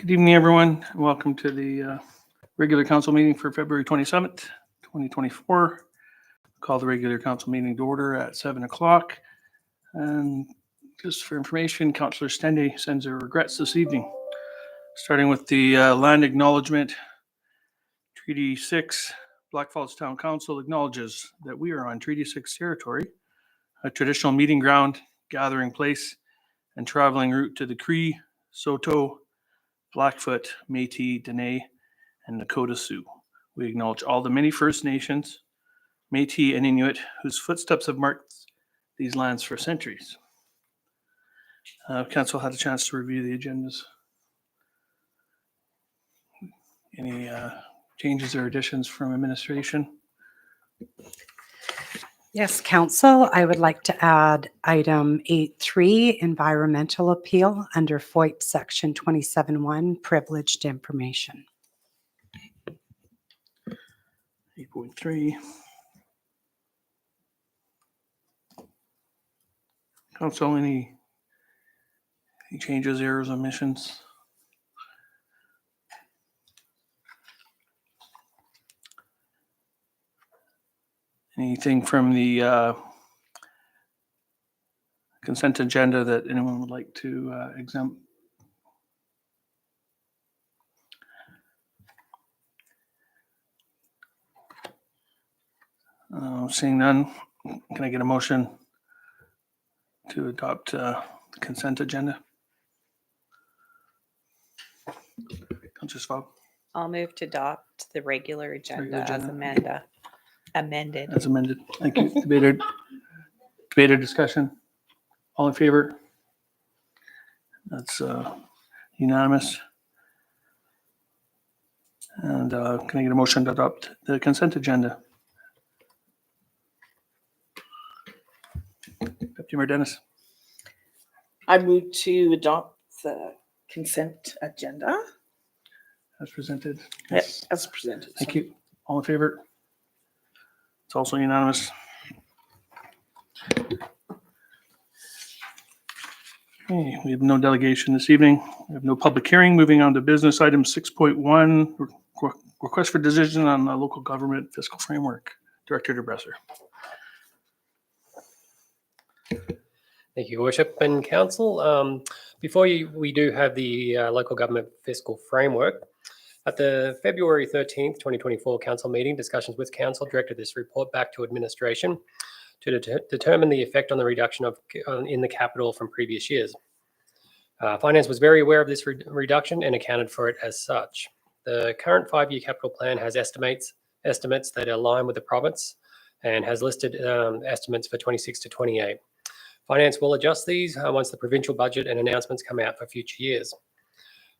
Good evening, everyone. Welcome to the regular council meeting for February 27th, 2024. Call the regular council meeting to order at 7 o'clock. And just for information, Councillor Stende sends her regrets this evening. Starting with the land acknowledgement, Treaty 6, Blackfalds Town Council acknowledges that we are on Treaty 6 territory, a traditional meeting ground, gathering place, and traveling route to the Cree, Saulteaux, Blackfoot, Métis, Dene, and Nakota Sioux. We acknowledge all the many First Nations, Métis, and Inuit whose footsteps have marked these lands for centuries. Council had a chance to review the agendas. Any changes or additions from administration? Yes, Council, I would like to add item 8.3, environmental appeal under FOIP section 27.1, privileged information. 8.3. Council, any changes, errors, omissions? Anything from the consent agenda that anyone would like to exempt? Seeing none, can I get a motion to adopt the consent agenda? Councillor Schwab. I'll move to adopt the regular agenda as amended. As amended. Thank you. Debated discussion. All in favor? That's unanimous. And can I get a motion to adopt the consent agenda? Deputy Mayor Dennis. I move to adopt the consent agenda As presented. as presented. Thank you. All in favor? It's also unanimous. Okay, we have no delegation this evening. We have no public hearing. Moving on to business item 6.1, request for decision on the local government fiscal framework. Director DeBresser. Thank you, Worship and Council. We do have the local government fiscal framework. At the February 13th, 2024 council meeting, discussions with council directed this report back to administration to determine the effect on the reduction in the capital from previous years. Finance was very aware of this reduction and accounted for it as such. The current 5-year capital plan has estimates that align with the province and has listed estimates for 26 to 28. Finance will adjust these once the provincial budget and announcements come out for future years.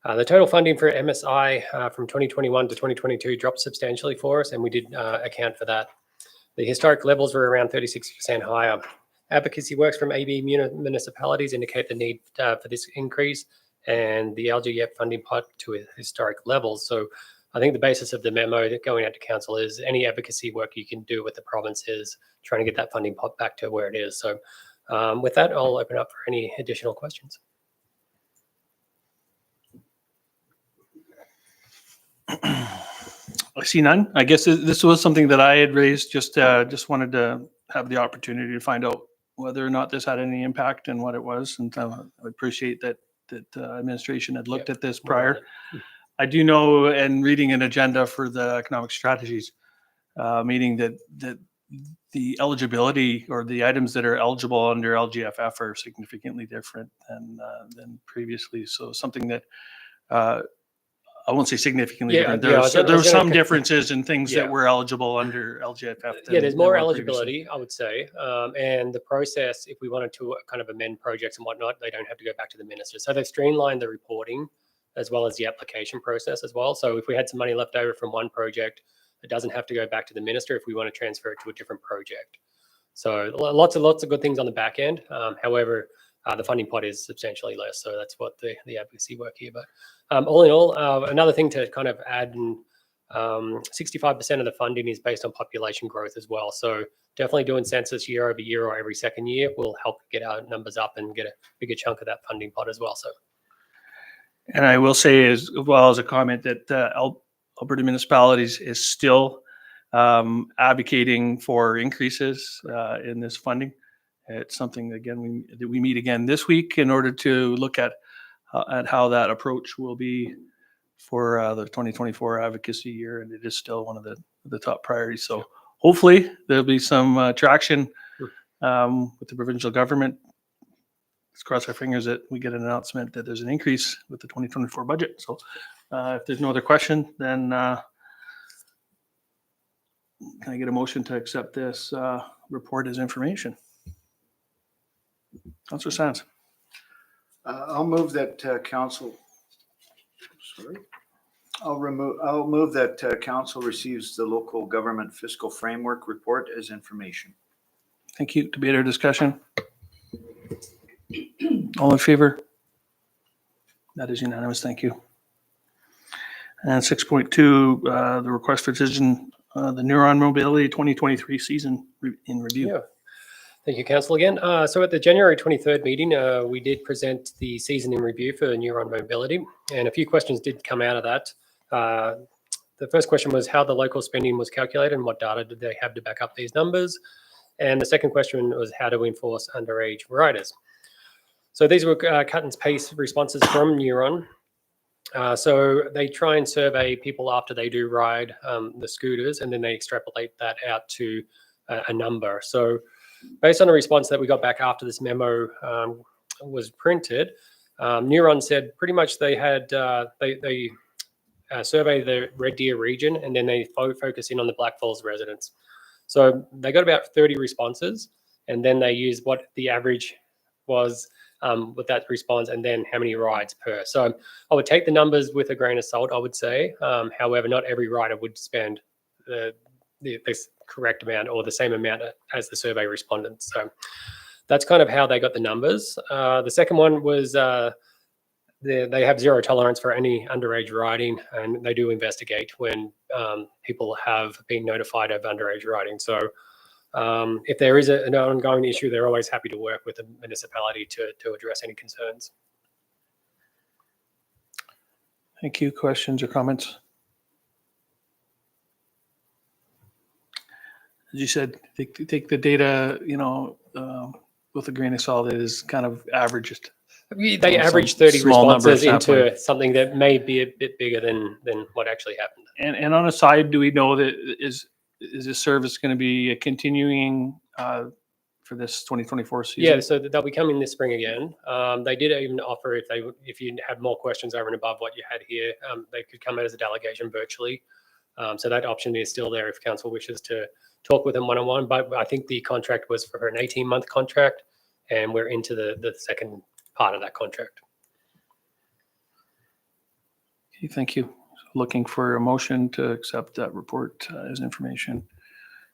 The total funding for MSI from 2021 to 2022 dropped substantially for us, and we did account for that. The historic levels were around 36% higher. Advocacy works from AB municipalities indicate the need for this increase and the LGF funding pot to historic levels. So I think the basis of the memo that going out to council is any advocacy work you can do with the province is trying to get that funding pot back to where it is. So with that, I'll open up for any additional questions. I see none. I guess this was something that I had raised. Just wanted to have the opportunity to find out whether or not this had any impact and what it was. And I appreciate that administration had looked at this prior. I do know, and reading an agenda for the economic strategies meeting, that the eligibility or the items that are eligible under LGFF are significantly different than previously. So something that I won't say significantly different. There were some differences in things that were eligible under LGFF. There's more eligibility, I would say. And the process, if we wanted to kind of amend projects and whatnot, they don't have to go back to the minister. So they've streamlined the reporting as well as the application process as well. So if we had some money left over from one project, it doesn't have to go back to the minister if we want to transfer it to a different project. So lots of good things on the back end. However, the funding pot is substantially less. So that's what the advocacy work here. But all in all, another thing to kind of add, 65% of the funding is based on population growth as well. So definitely doing census year over year or every second year will help get our numbers up and get a bigger chunk of that funding pot as well. So And I will say as well as a comment that Alberta municipalities is still advocating for increases in this funding. It's something, again, we meet again this week in order to look at how that approach will be for the 2024 advocacy year, and it is still one of the top priorities. So hopefully there'll be some traction with the provincial government. Let's cross our fingers that we get an announcement that there's an increase with the 2024 budget. So if there's no other question, then can I get a motion to accept this report as information? Councillor Sands. I'll move that council. Sorry. I'll move that council receives the local government fiscal framework report as information. Thank you. Debate or discussion? All in favor? That is unanimous. Thank you. And 6.2, the request for decision, the Neuron Mobility 2023 season in review. Yeah. Thank you, Council, again. So at the January 23rd meeting, we did present the season in review for Neuron Mobility, and a few questions did come out of that. The first question was how the local spending was calculated and what data did they have to back up these numbers? And the second question was how do we enforce underage riders? So these were cut and paste responses from Neuron. So they try and survey people after they do ride the scooters, and then they extrapolate that out to a number. So based on a response that we got back after this memo was printed, Neuron said pretty much they had they surveyed the Red Deer region, and then they focus in on the Blackfalds residents. So they got about 30 responses, and then they used what the average was with that response, and then how many rides per. So I would take the numbers with a grain of salt, I would say. However, not every rider would spend the correct amount or the same amount as the survey respondents. So that's kind of how they got the numbers. The second one was they have zero tolerance for any underage riding, and they do investigate when people have been notified of underage riding. So if there is an ongoing issue, they're always happy to work with the municipality to address any concerns. Thank you. Questions or comments? As you said, take the data, with a grain of salt. It is kind of averaged. They average 30 responses into something that may be a bit bigger than what actually happened. And on a side, do we know that is this service going to be continuing for this 2024 season? Yeah, so they'll be coming this spring again. They did even offer if you had more questions over and above what you had here, they could come out as a delegation virtually. So that option is still there if council wishes to talk with them one-on-one. But I think the contract was for an 18-month contract, and we're into the second part of that contract. Okay, thank you. Looking for a motion to accept that report as information.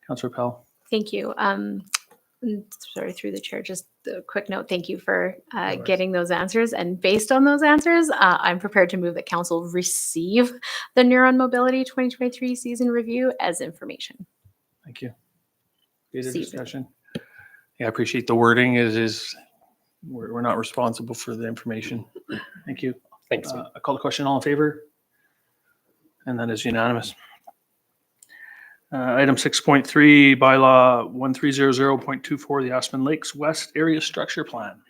Councillor Pell. Thank you. Sorry, through the chair, just a quick note. Thank you for getting those answers. And based on those answers, I'm prepared to move that council receive the Neuron Mobility 2023 season review as information. Thank you. Further discussion. Yeah, I appreciate the wording. We're not responsible for the information. Thank you. Thanks. I call the question. All in favor? And that is unanimous. Item 6.3, Bylaw 1300.24, the Aspen Lakes West Area Structure Plan.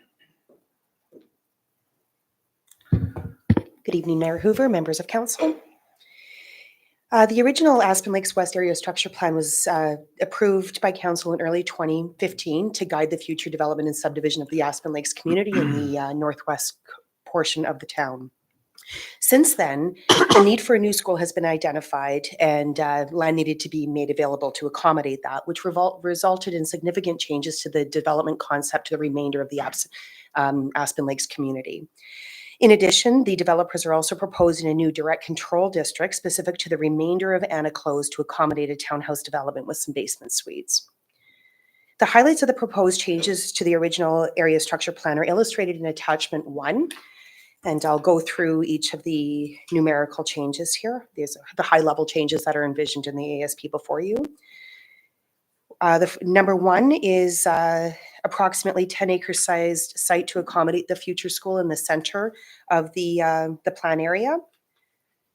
Good evening, Mayor Hoover, members of council. The original Aspen Lakes West Area Structure Plan was approved by council in early 2015 to guide the future development and subdivision of the Aspen Lakes community in the northwest portion of the town. Since then, the need for a new school has been identified, and land needed to be made available to accommodate that, which resulted in significant changes to the development concept to the remainder of the Aspen Lakes community. In addition, the developers are also proposing a new direct control district specific to the remainder of Anna Close to accommodate a townhouse development with some basement suites. The highlights of the proposed changes to the original area structure plan are illustrated in attachment 1. And I'll go through each of the numerical changes here. These are the high-level changes that are envisioned in the ASP before you. Number 1 is a approximately 10-acre sized site to accommodate the future school in the center of the plan area.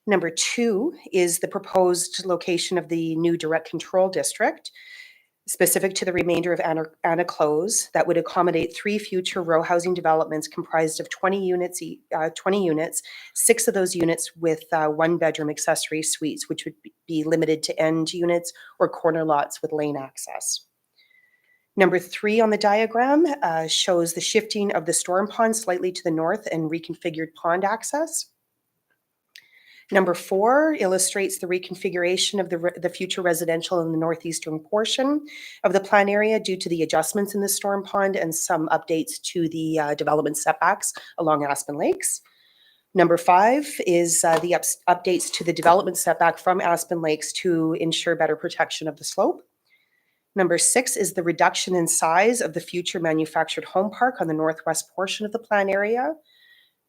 Number 2 is the proposed location of the new direct control district, specific to the remainder of Anna Close, that would accommodate 3 future row housing developments comprised of 20 units, 6 of those units with 1-bedroom accessory suites, which would be limited to end units or corner lots with lane access. Number 3 on the diagram shows the shifting of the storm pond slightly to the north and reconfigured pond access. Number 4 illustrates the reconfiguration of the future residential in the northeastern portion of the plan area due to the adjustments in the storm pond and some updates to the development setbacks along Aspen Lakes. Number 5 is the updates to the development setback from Aspen Lakes to ensure better protection of the slope. Number 6 is the reduction in size of the future manufactured home park on the northwest portion of the plan area.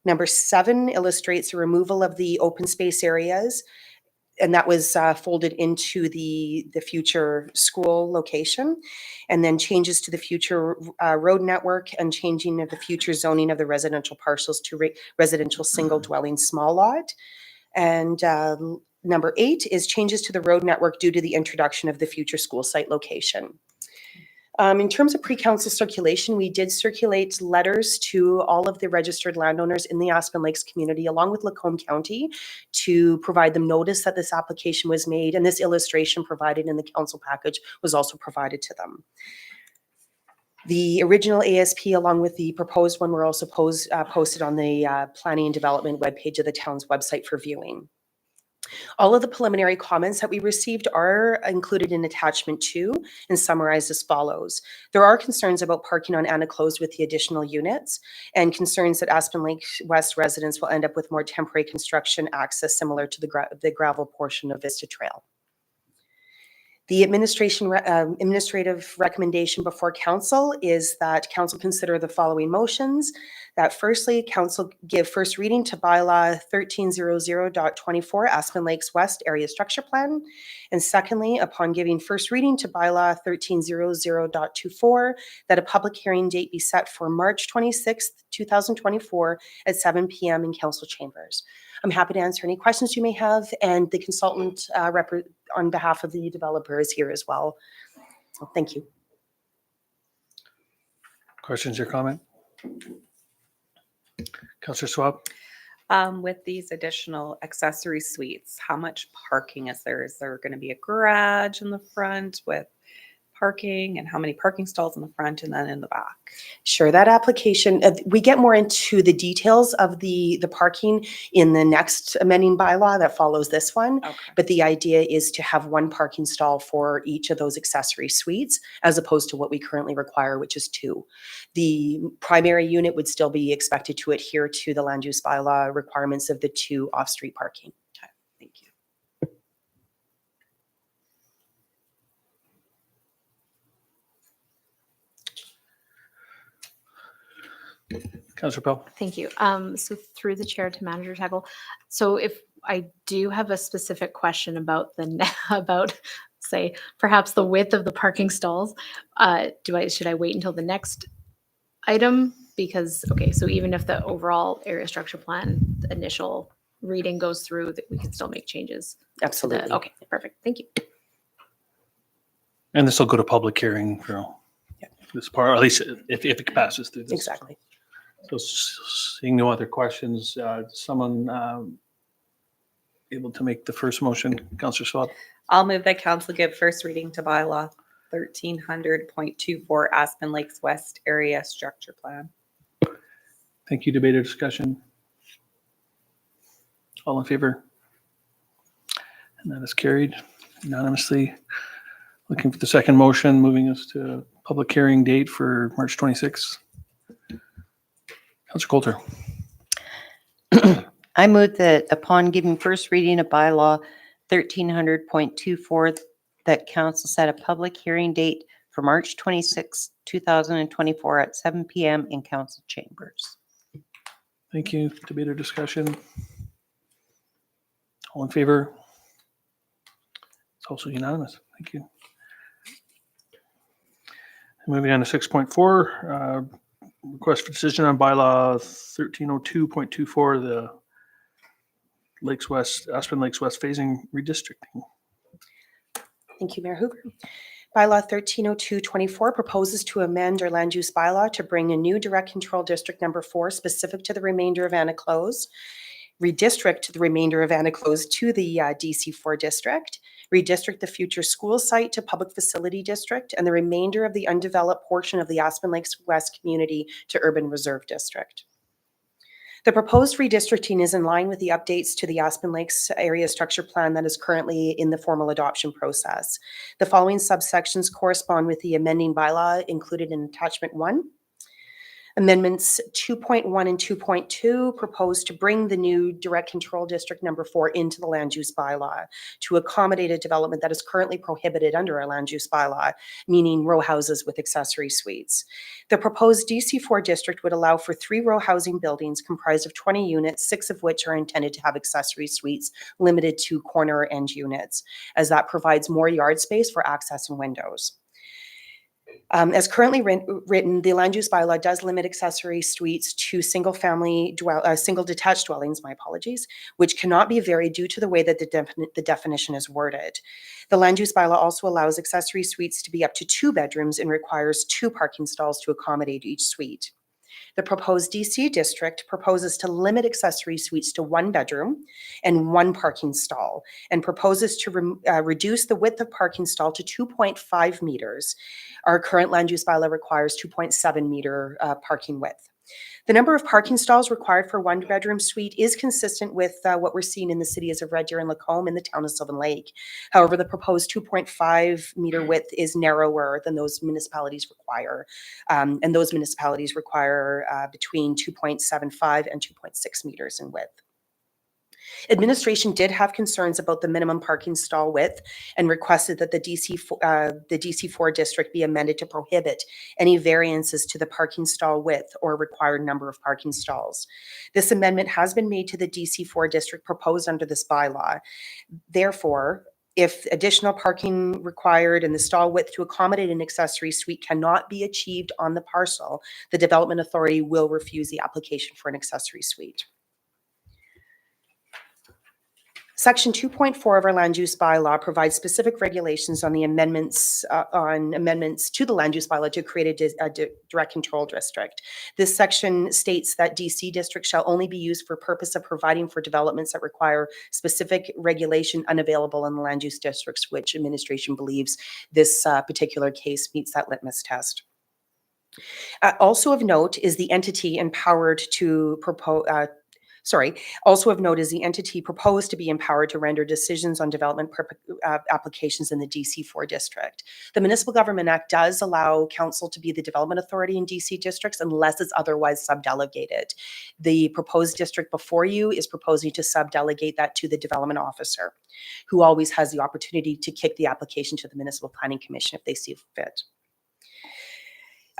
Number 7 illustrates the removal of the open space areas, and that was folded into the future school location, and then changes to the future road network and changing of the future zoning of the residential parcels to residential single dwelling small lot. And number 8 is changes to the road network due to the introduction of the future school site location. In terms of pre-council circulation, we did circulate letters to all of the registered landowners in the Aspen Lakes community, along with Lacombe County, to provide them notice that this application was made, and this illustration provided in the council package was also provided to them. The original ASP, along with the proposed one, were also posted on the planning and development webpage of the town's website for viewing. All of the preliminary comments that we received are included in attachment 2 and summarized as follows. There are concerns about parking on Anna Close with the additional units, and concerns that Aspen Lake West residents will end up with more temporary construction access similar to the gravel portion of Vista Trail. The administrative recommendation before council is that council consider the following motions. That firstly, council give first reading to bylaw 1300.24 Aspen Lakes West Area Structure Plan. And secondly, upon giving first reading to bylaw 1300.24, that a public hearing date be set for March 26th, 2024 at 7 p.m. in council chambers. I'm happy to answer any questions you may have, and the consultant on behalf of the developer is here as well. So thank you. Questions or comment? Councillor Swab? With these additional accessory suites, how much parking is there? Is there going to be a garage in the front with parking, and how many parking stalls in the front and then in the back? Sure, that application, we get more into the details of the parking in the next amending bylaw that follows this one. Okay. But the idea is to have one parking stall for each of those accessory suites, as opposed to what we currently require, which is 2. The primary unit would still be expected to adhere to the land use bylaw requirements of the 2 off-street parking. Okay, thank you. Councillor Pell? Thank you. So through the chair to Manager Tackle. So if I do have a specific question about about say perhaps the width of the parking stalls, should I wait until the next item? Because okay, so even if the overall area structure plan the initial reading goes through, that we can still make changes. Absolutely. Okay, perfect. Thank you. And this will go to public hearing for this part, or at least if it passes through this. Exactly. So seeing no other questions, someone able to make the first motion? Councillor Swab? I'll move that council give first reading to bylaw 1300.24 Aspen Lakes West Area Structure Plan. Thank you. Debate or discussion? All in favor? And that is carried unanimously. Looking for the second motion, moving us to public hearing date for March 26th. Councillor Coulter? I move that upon giving first reading of bylaw 1300.24, that council set a public hearing date for March 26, 2024 at 7 p.m. in council chambers. Thank you. Debate or discussion? All in favor? It's also unanimous. Thank you. Moving on to 6.4, request for decision on bylaw 1302.24, the Lakes West, Aspen Lakes West phasing redistricting. Thank you, Mayor Hooper. Bylaw 130224 proposes to amend our land use bylaw to bring a new direct control district number 4 specific to the remainder of Anaclose, redistrict the remainder of Anaclose to the DC4 district, redistrict the future school site to public facility district, and the remainder of the undeveloped portion of the Aspen Lakes West community to urban reserve district. The proposed redistricting is in line with the updates to the Aspen Lakes Area Structure Plan that is currently in the formal adoption process. The following subsections correspond with the amending bylaw included in Attachment 1. Amendments 2.1 and 2.2 propose to bring the new direct control district number 4 into the land use bylaw to accommodate a development that is currently prohibited under our land use bylaw, meaning row houses with accessory suites. The proposed DC4 district would allow for 3 row housing buildings comprised of 20 units, 6 of which are intended to have accessory suites limited to corner end units, as that provides more yard space for access and windows. As currently written, the land use bylaw does limit accessory suites to single detached dwellings, which cannot be varied due to the way that the definition is worded. The land use bylaw also allows accessory suites to be up to 2 bedrooms and requires 2 parking stalls to accommodate each suite. The proposed DC district proposes to limit accessory suites to 1 bedroom and 1 parking stall, and proposes to reduce the width of parking stall to 2.5 meters. Our current land use bylaw requires 2.7 meter parking width. The number of parking stalls required for 1 bedroom suite is consistent with what we're seeing in the cities of Red Deer and Lacombe in the town of Sylvan Lake. However, the proposed 2.5 meter width is narrower than those municipalities require. And those municipalities require between 2.75 and 2.6 meters in width. Administration did have concerns about the minimum parking stall width and requested that the DC4 district be amended to prohibit any variances to the parking stall width or required number of parking stalls. This amendment has been made to the DC4 district proposed under this bylaw. Therefore, if additional parking required and the stall width to accommodate an accessory suite cannot be achieved on the parcel, the Development Authority will refuse the application for an accessory suite. Section 2.4 of our land use bylaw provides specific regulations on the amendments to the land use bylaw to create a direct control district. This section states that DC districts shall only be used for purpose of providing for developments that require specific regulation unavailable in the land use districts, which administration believes this particular case meets that litmus test. Also of note is the entity empowered to propose. Also of note is the entity proposed to be empowered to render decisions on development applications in the DC4 district. The Municipal Government Act does allow council to be the development authority in DC districts unless it's otherwise subdelegated. The proposed district before you is proposing to subdelegate that to the development officer, who always has the opportunity to kick the application to the Municipal Planning Commission if they see fit.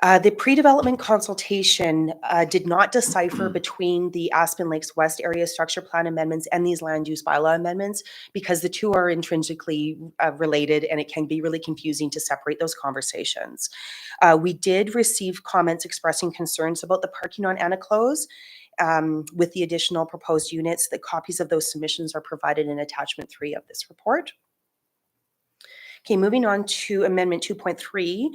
The pre-development consultation did not decipher between the Aspen Lakes West Area Structure Plan amendments and these land use bylaw amendments because the two are intrinsically related and it can be really confusing to separate those conversations. We did receive comments expressing concerns about the parking on Anaclose with the additional proposed units. The copies of those submissions are provided in Attachment 3 of this report. Okay, moving on to Amendment 2.3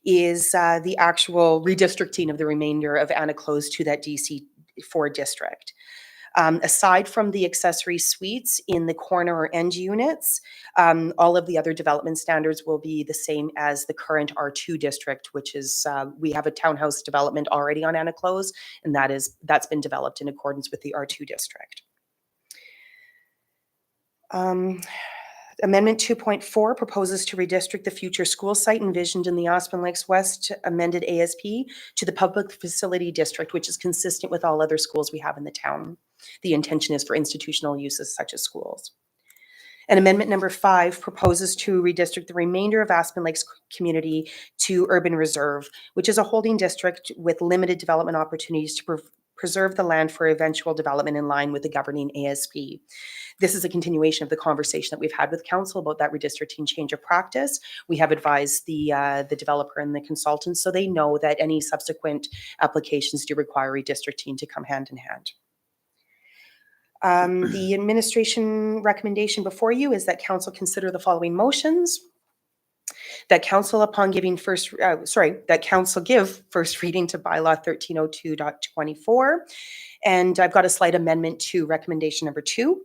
is the actual redistricting of the remainder of Anaclose to that DC4 district. Aside from the accessory suites in the corner or end units, all of the other development standards will be the same as the current R2 district, which is, we have a townhouse development already on Anaclose, and that's been developed in accordance with the R2 district. Amendment 2.4 proposes to redistrict the future school site envisioned in the Aspen Lakes West amended ASP to the public facility district, which is consistent with all other schools we have in the town. The intention is for institutional uses such as schools. And Amendment number 5 proposes to redistrict the remainder of Aspen Lakes community to urban reserve, which is a holding district with limited development opportunities to preserve the land for eventual development in line with the governing ASP. This is a continuation of the conversation that we've had with council about that redistricting change of practice. We have advised the developer and the consultants so they know that any subsequent applications do require redistricting to come hand in hand. The administration recommendation before you is that council consider the following motions. That council that council give first reading to bylaw 1302.24. And I've got a slight amendment to recommendation number 2.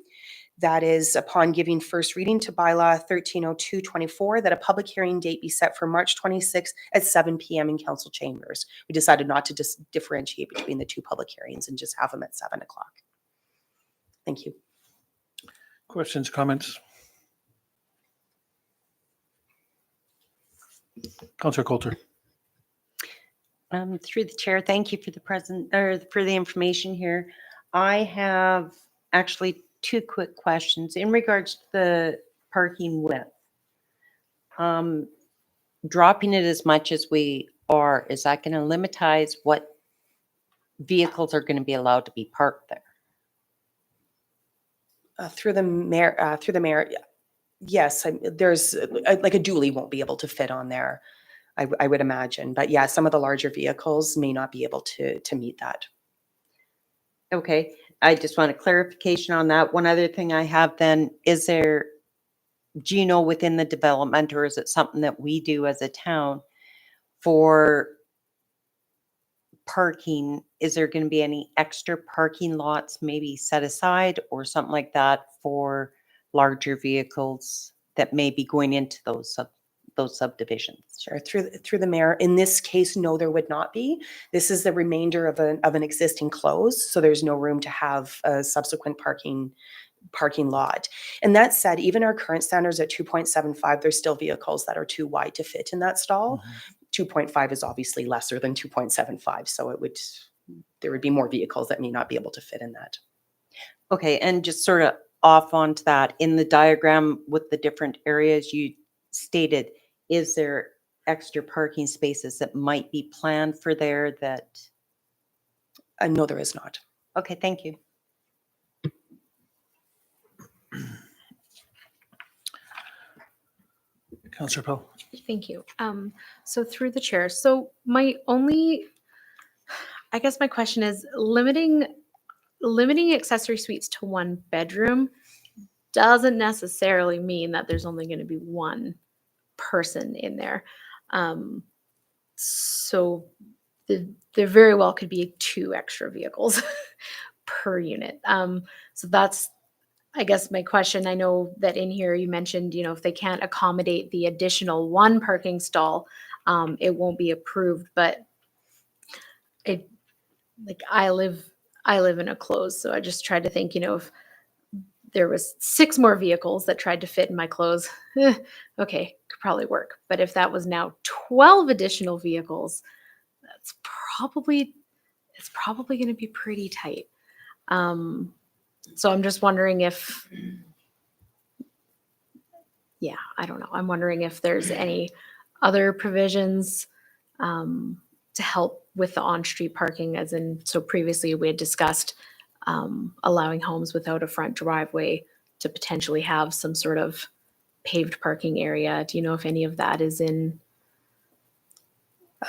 That is upon giving first reading to bylaw 1302.24 that a public hearing date be set for March 26th at 7 p.m. in council chambers. We decided not to differentiate between the two public hearings and just have them at 7 o'clock. Thank you. Questions, comments? Councillor Coulter. Through the chair, thank you for the information here. I have actually 2 quick questions in regards to the parking width. Dropping it as much as we are, is that going to limitize what vehicles are going to be allowed to be parked there? Through the mayor, yes, there's like a dually won't be able to fit on there, I would imagine. But yeah, some of the larger vehicles may not be able to meet that. Okay, I just want a clarification on that. One other thing I have then, do you know within the development, or is it something that we do as a town for parking? Is there going to be any extra parking lots maybe set aside or something like that for larger vehicles that may be going into those subdivisions? Sure, through the mayor. In this case, no, there would not be. This is the remainder of an existing close, so there's no room to have a subsequent parking lot. And that said, even our current standards at 2.75, there's still vehicles that are too wide to fit in that stall. 2.5 is obviously lesser than 2.75, so there would be more vehicles that may not be able to fit in that. Okay, and just sort of off onto that, in the diagram with the different areas you stated, is there extra parking spaces that might be planned for there that? No, there is not. Okay, thank you. Councillor Pell. Thank you. So through the chair, so my question is limiting accessory suites to 1 bedroom doesn't necessarily mean that there's only going to be 1 person in there. So there very well could be 2 extra vehicles per unit. So that's, I guess, my question. I know that in here you mentioned, if they can't accommodate the additional 1 parking stall, it won't be approved. But I live in a close, so I just tried to think, if there was 6 more vehicles that tried to fit in my close, okay, could probably work. But if that was now 12 additional vehicles, it's probably going to be pretty tight. So I'm just wondering if, I don't know. I'm wondering if there's any other provisions to help with the on-street parking, as in, so previously we had discussed allowing homes without a front driveway to potentially have some sort of paved parking area. Do you know if any of that is in?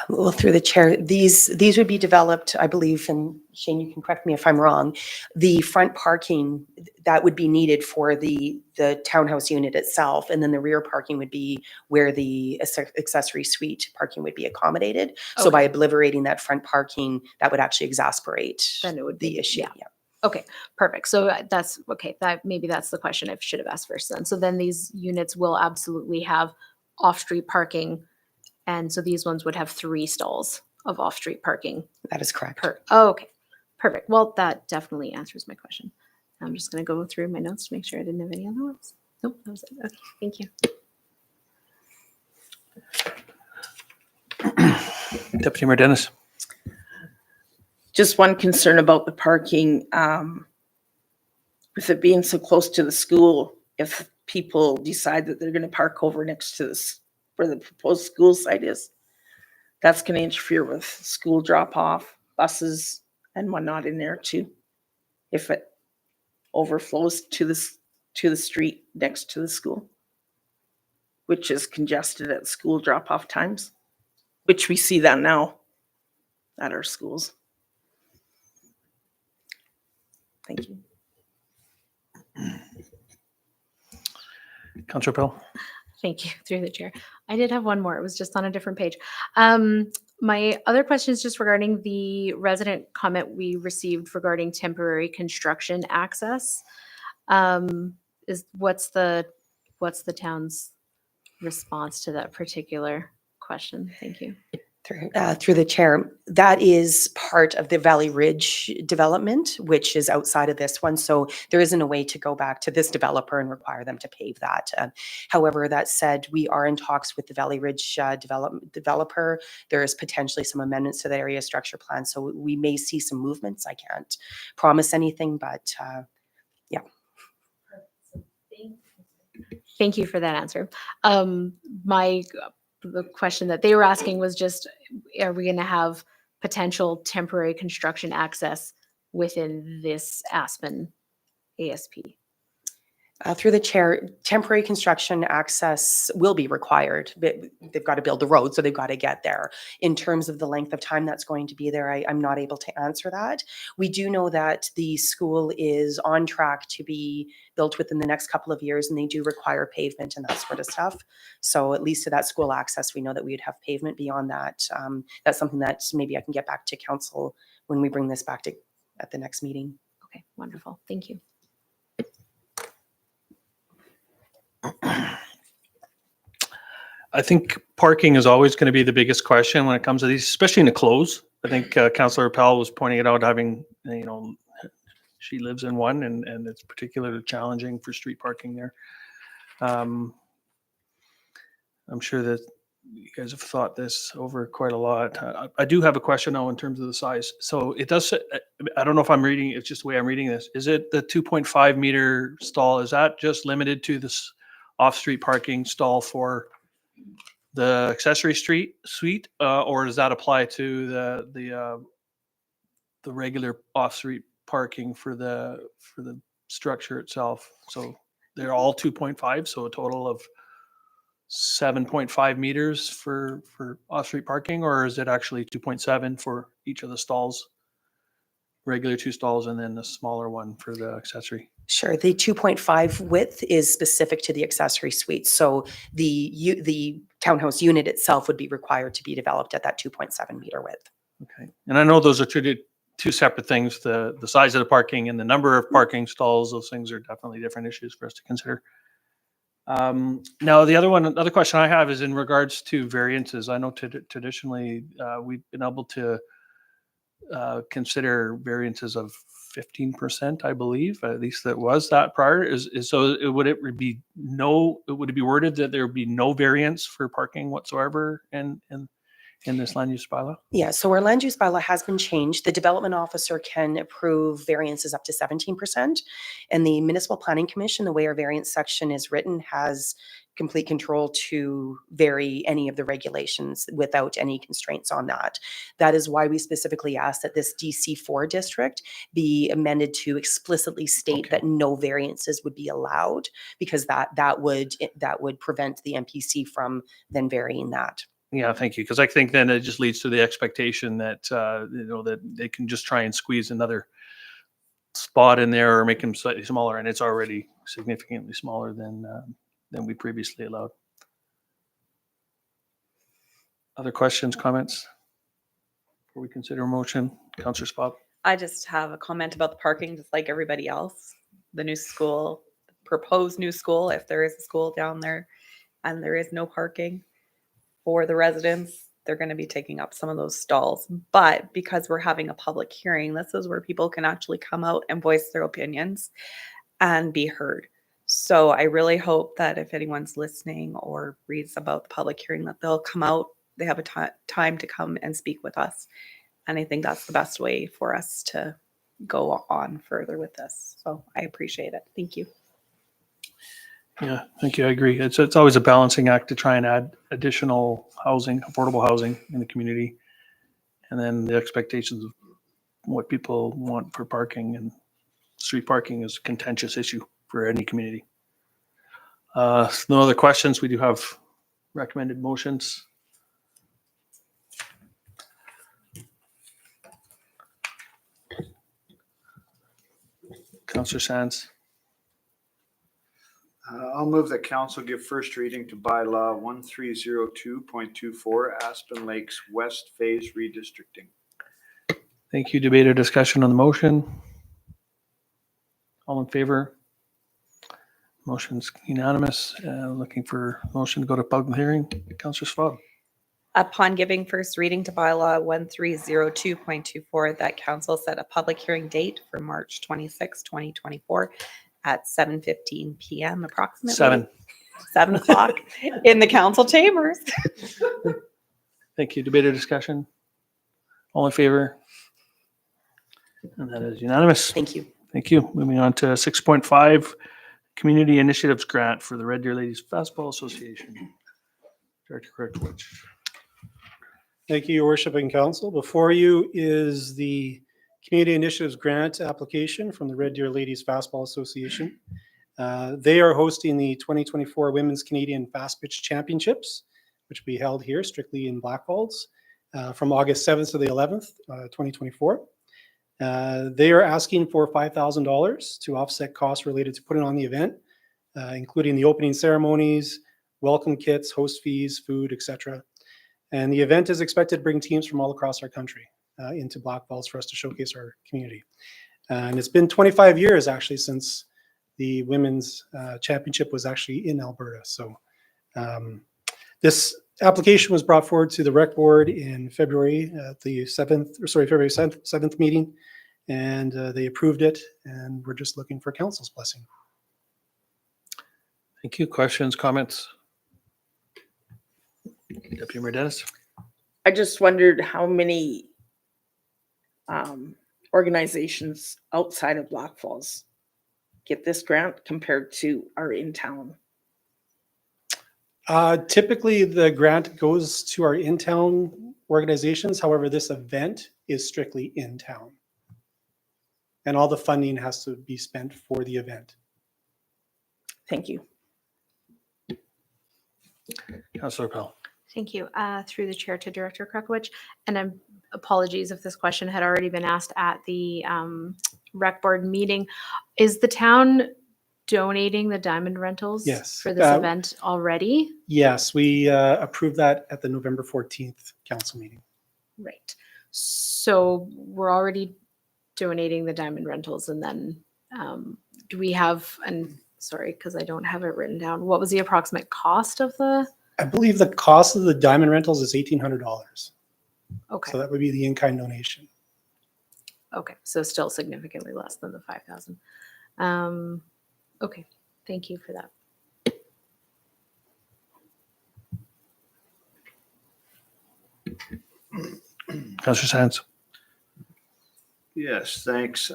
Well, through the chair, these would be developed, I believe, and Shane, you can correct me if I'm wrong, the front parking that would be needed for the townhouse unit itself, and then the rear parking would be where the accessory suite parking would be accommodated. So by obliterating that front parking, that would actually exacerbate Then it would be the issue. yeah. Okay, perfect. So that's okay. Maybe that's the question I should have asked first then. So then these units will absolutely have off-street parking. And so these ones would have 3 stalls of off-street parking. That is correct. Okay, perfect. Well, that definitely answers my question. I'm just going to go through my notes to make sure I didn't have any other ones. Nope, that was it. Okay, thank you. Deputy Mayor Dennis. Just one concern about the parking, with it being so close to the school, if people decide that they're going to park over next to this, where the proposed school site is, that's going to interfere with school drop-off, buses, and whatnot in there too. If it overflows to the street next to the school, which is congested at school drop-off times, which we see that now at our schools. Thank you. Councillor Pell. Thank you, through the chair. I did have one more. It was just on a different page. My other question is just regarding the resident comment we received regarding temporary construction access. What's the town's response to that particular question? Thank you. Through the chair, that is part of the Valley Ridge development, which is outside of this one. So there isn't a way to go back to this developer and require them to pave that. However, that said, we are in talks with the Valley Ridge developer. There is potentially some amendments to the area structure plan. So we may see some movements. I can't promise anything, but yeah. Thank you for that answer. The question that they were asking was just, are we going to have potential temporary construction access within this Aspen ASP? Through the chair, temporary construction access will be required. They've got to build the road, so they've got to get there. In terms of the length of time that's going to be there, I'm not able to answer that. We do know that the school is on track to be built within the next couple of years, and they do require pavement and that sort of stuff. So at least to that school access, we know that we would have pavement. Beyond that, that's something that maybe I can get back to council when we bring this back to at the next meeting. Okay, wonderful. Thank you. I think parking is always going to be the biggest question when it comes to these, especially in the close. I think Councillor Pell was pointing it out, having, she lives in one, and it's particularly challenging for street parking there. I'm sure that you guys have thought this over quite a lot. I do have a question now in terms of the size. So it does, I don't know if I'm reading, it's just the way I'm reading this. Is it the 2.5 meter stall? Is that just limited to this off-street parking stall for the accessory suite, or does that apply to the regular off-street parking for the structure itself? So they're all 2.5, so a total of 7.5 meters for off-street parking, or is it actually 2.7 for each of the stalls, regular two stalls, and then the smaller one for the accessory? Sure. The 2.5 width is specific to the accessory suite. So the townhouse unit itself would be required to be developed at that 2.7 meter width. Okay. And I know those are two separate things. The size of the parking and the number of parking stalls, those things are definitely different issues for us to consider. Now, the other question I have is in regards to variances. I know traditionally we've been able to consider variances of 15%, I believe. At least that was that prior. Would it be worded that there would be no variance for parking whatsoever in this land use bylaw? Yeah, so our land use bylaw has been changed. The development officer can approve variances up to 17%. And the Municipal Planning Commission, the way our variance section is written, has complete control to vary any of the regulations without any constraints on that. That is why we specifically asked that this DC4 district be amended to explicitly state that no variances would be allowed, because that would prevent the MPC from then varying that. Yeah, thank you. Because I think then it just leads to the expectation that that they can just try and squeeze another spot in there or make them slightly smaller, and it's already significantly smaller than we previously allowed. Other questions, comments before we consider a motion? Councillor Spot. I just have a comment about the parking, just like everybody else. The new school, proposed new school, if there is a school down there and there is no parking for the residents, they're going to be taking up some of those stalls. But because we're having a public hearing, this is where people can actually come out and voice their opinions and be heard. So I really hope that if anyone's listening or reads about the public hearing, that they'll come out, they have a time to come and speak with us. And I think that's the best way for us to go on further with this. So I appreciate it. Thank you. Yeah, thank you. I agree. It's always a balancing act to try and add additional housing, affordable housing in the community. And then the expectations of what people want for parking, and street parking is a contentious issue for any community. No other questions. We do have recommended motions. Councillor Sands. I'll move that council give first reading to bylaw 1302.24 Aspen Lakes West Phase Redistricting. Thank you. Debate or discussion on the motion? All in favor? Motion's unanimous. Looking for motion to go to public hearing. Councillor Schwab. Upon giving first reading to bylaw 1302.24, that council set a public hearing date for March 26, 2024 at 7:15 p.m. approximately. 7 o'clock in the council chambers. Thank you. Debate or discussion? All in favor? And that is unanimous. Thank you. Thank you. Moving on to 6.5, Community Initiatives Grant for the Red Deer Ladies Fastball Association. Director Kurtwich. Thank you, Your Worship and Council. Before you is the Community Initiatives Grant application from the Red Deer Ladies Fastball Association. They are hosting the 2024 Women's Canadian Fast Pitch Championships, which will be held here strictly in Blackfalds from August 7th to the 11th, 2024. They are asking for $5,000 to offset costs related to putting on the event, including the opening ceremonies, welcome kits, host fees, food, etc. And the event is expected to bring teams from all across our country into Blackfalds for us to showcase our community. And it's been 25 years actually since the women's championship was actually in Alberta. So this application was brought forward to the rec board in February at the February 7th meeting, and they approved it, and we're just looking for council's blessing. Thank you. Questions, comments? Deputy Mayor Dennis. I just wondered how many organizations outside of Blackfalds get this grant compared to our in-town. Typically, the grant goes to our in-town organizations. However, this event is strictly in town. And all the funding has to be spent for the event. Thank you. Councillor Pell. Thank you. Through the chair to Director Krekowicz, and apologies if this question had already been asked at the rec board meeting. Is the town donating the diamond rentals Yes. for this event already? Yes, we approved that at the November 14th council meeting. Right. So we're already donating the diamond rentals, and then do we have, and sorry, because I don't have it written down, what was the approximate cost of the? I believe the cost of the diamond rentals is $1,800. Okay. So that would be the in-kind donation. Okay. So still significantly less than the 5,000. Okay. Thank you for that. Councillor Sands. Yes, thanks.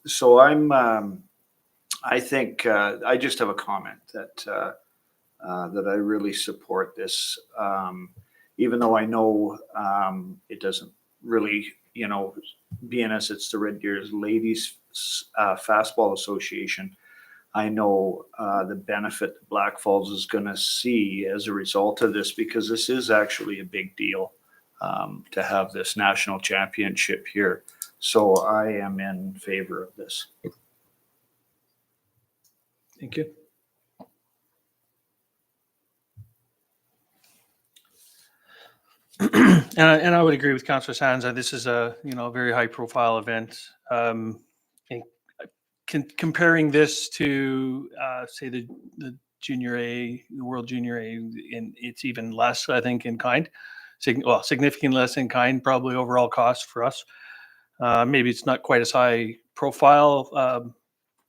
So I think I just have a comment that I really support this, even though I know it doesn't really, being as it's the Red Deer Ladies Fastball Association, I know the benefit that Blackfalds is going to see as a result of this, because this is actually a big deal to have this national championship here. So I am in favor of this. Thank you. And I would agree with Councillor Sands that this is a very high profile event. And comparing this to say the Junior A, the World Junior A, and it's even less, I think, in kind. Significantly less in kind, probably overall cost for us. Maybe it's not quite as high profile,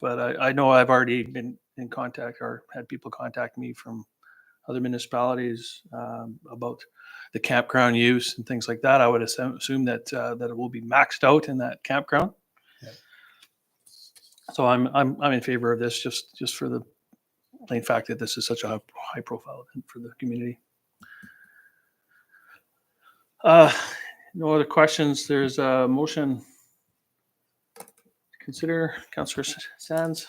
but I know I've already been in contact or had people contact me from other municipalities about the campground use and things like that. I would assume that that it will be maxed out in that campground. Yeah. So I'm in favor of this, just for the plain fact that this is such a high profile event for the community. No other questions. There's a motion consider? Councillor Sands?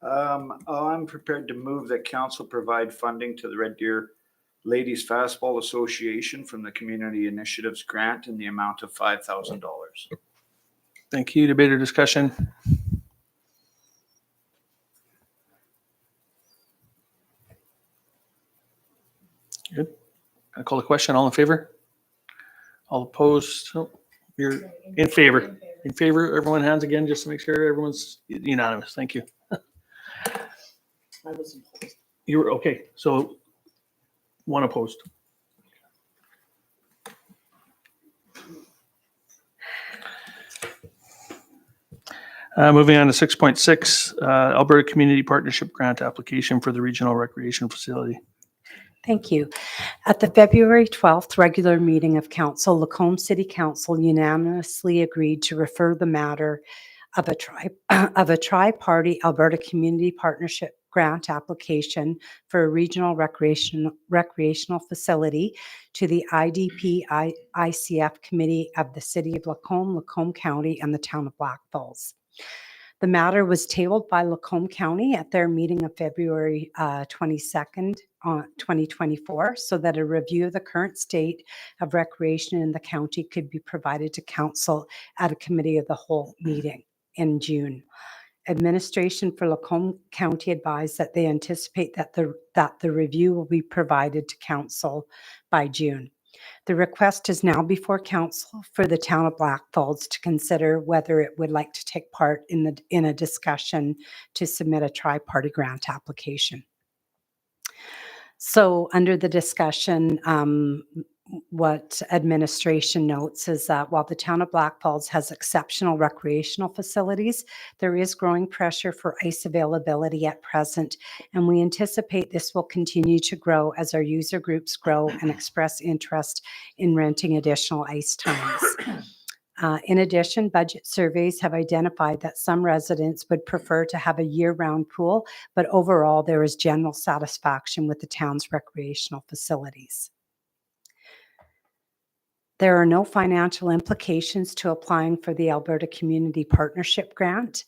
I'm prepared to move that council provide funding to the Red Deer Ladies Fastball Association from the Community Initiatives Grant in the amount of $5,000. Thank you. Debate or discussion? Good. I call the question. All in favor? All opposed? No. You're in favor. In favor, everyone hands again, just to make sure everyone's unanimous. Thank you. I was opposed. You were, okay, so one opposed. Moving on to 6.6, Alberta Community Partnership Grant Application for the Regional Recreation Facility. Thank you. At the February 12th regular meeting of Council, Lacombe City Council unanimously agreed to refer the matter of a tri-party Alberta Community Partnership Grant application for a regional recreational facility to the IDP ICF Committee of the City of Lacombe, Lacombe County, and the Town of Blackfalds. The matter was tabled by Lacombe County at their meeting of February 22nd, 2024, so that a review of the current state of recreation in the county could be provided to council at a committee of the whole meeting in June. Administration for Lacombe County advised that they anticipate that the review will be provided to council by June. The request is now before council for the town of Blackfalds to consider whether it would like to take part in a discussion to submit a tri-party grant application. So under the discussion, what administration notes is that while the town of Blackfalds has exceptional recreational facilities, there is growing pressure for ice availability at present, and we anticipate this will continue to grow as our user groups grow and express interest in renting additional ice times. In addition, budget surveys have identified that some residents would prefer to have a year-round pool, but overall there is general satisfaction with the town's recreational facilities. There are no financial implications to applying for the Alberta Community Partnership Grant,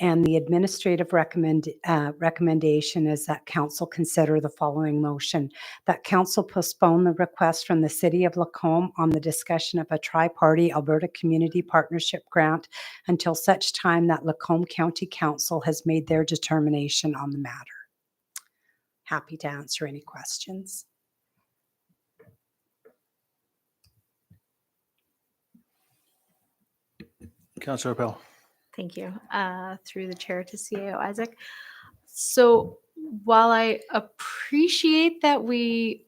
and the administrative recommendation is that council consider the following motion: that council postpone the request from the City of Lacombe on the discussion of a tri-party Alberta Community Partnership Grant until such time that Lacombe County Council has made their determination on the matter. Happy to answer any questions. Councillor Appel. Thank you. Through the chair to CAO Isaac. So while I appreciate that we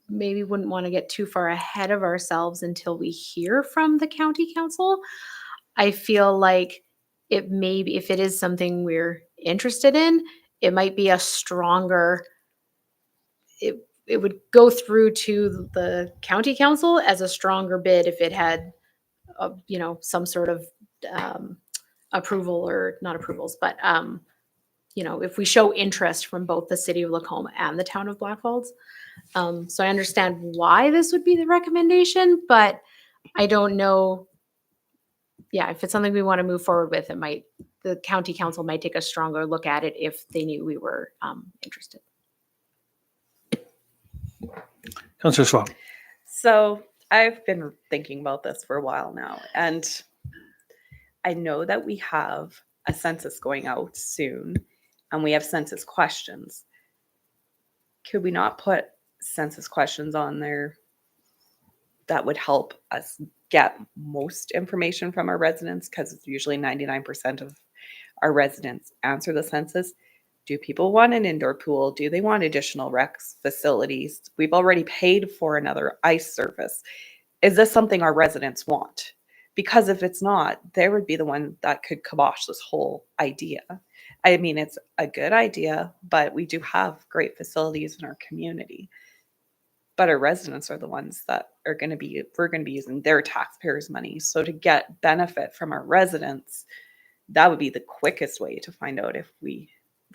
maybe wouldn't want to get too far ahead of ourselves until we hear from the county council, I feel like it may be, if it is something we're interested in, it might be a stronger, it would go through to the county council as a stronger bid if it had some sort of approval, or not approvals, but if we show interest from both the City of Lacombe and the Town of Blackfalds. So I understand why this would be the recommendation, but I don't know. Yeah, if it's something we want to move forward with, the county council might take a stronger look at it if they knew we were interested. Councillor Swab. So I've been thinking about this for a while now, and I know that we have a census going out soon, and we have census questions. Could we not put census questions on there that would help us get most information from our residents? Because it's usually 99% of our residents answer the census. Do people want an indoor pool? Do they want additional rec facilities? We've already paid for another ice surface. Is this something our residents want? Because if it's not, they would be the one that could kibosh this whole idea. I mean, it's a good idea, but we do have great facilities in our community. But our residents are the ones that we're going to be using their taxpayers' money. So to get benefit from our residents, that would be the quickest way to find out if we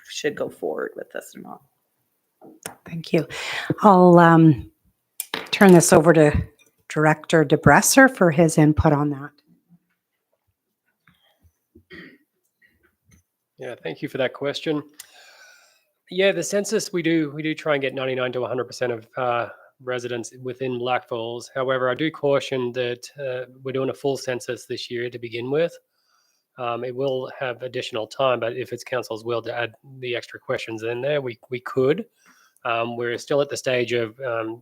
should go forward with this or not. Thank you. I'll turn this over to Director DeBresser for his input on that. Yeah, thank you for that question. Yeah, the census, we do try and get 99 to 100% of residents within Blackfalds. However, I do caution that we're doing a full census this year to begin with. It will have additional time, but if it's council's will to add the extra questions in there, we could. We're still at the stage of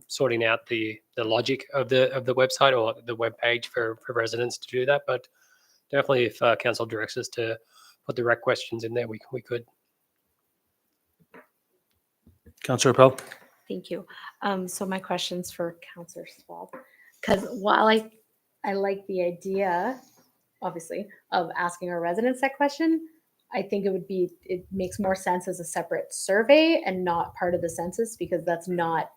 sorting out the logic of the website or the web page for residents to do that. But definitely, if council directs us to put the right questions in there, we could. Councillor Pell? Thank you. So my question's for Councillor Swab, because while I like the idea, obviously, of asking our residents that question, I think it makes more sense as a separate survey and not part of the census, because that's not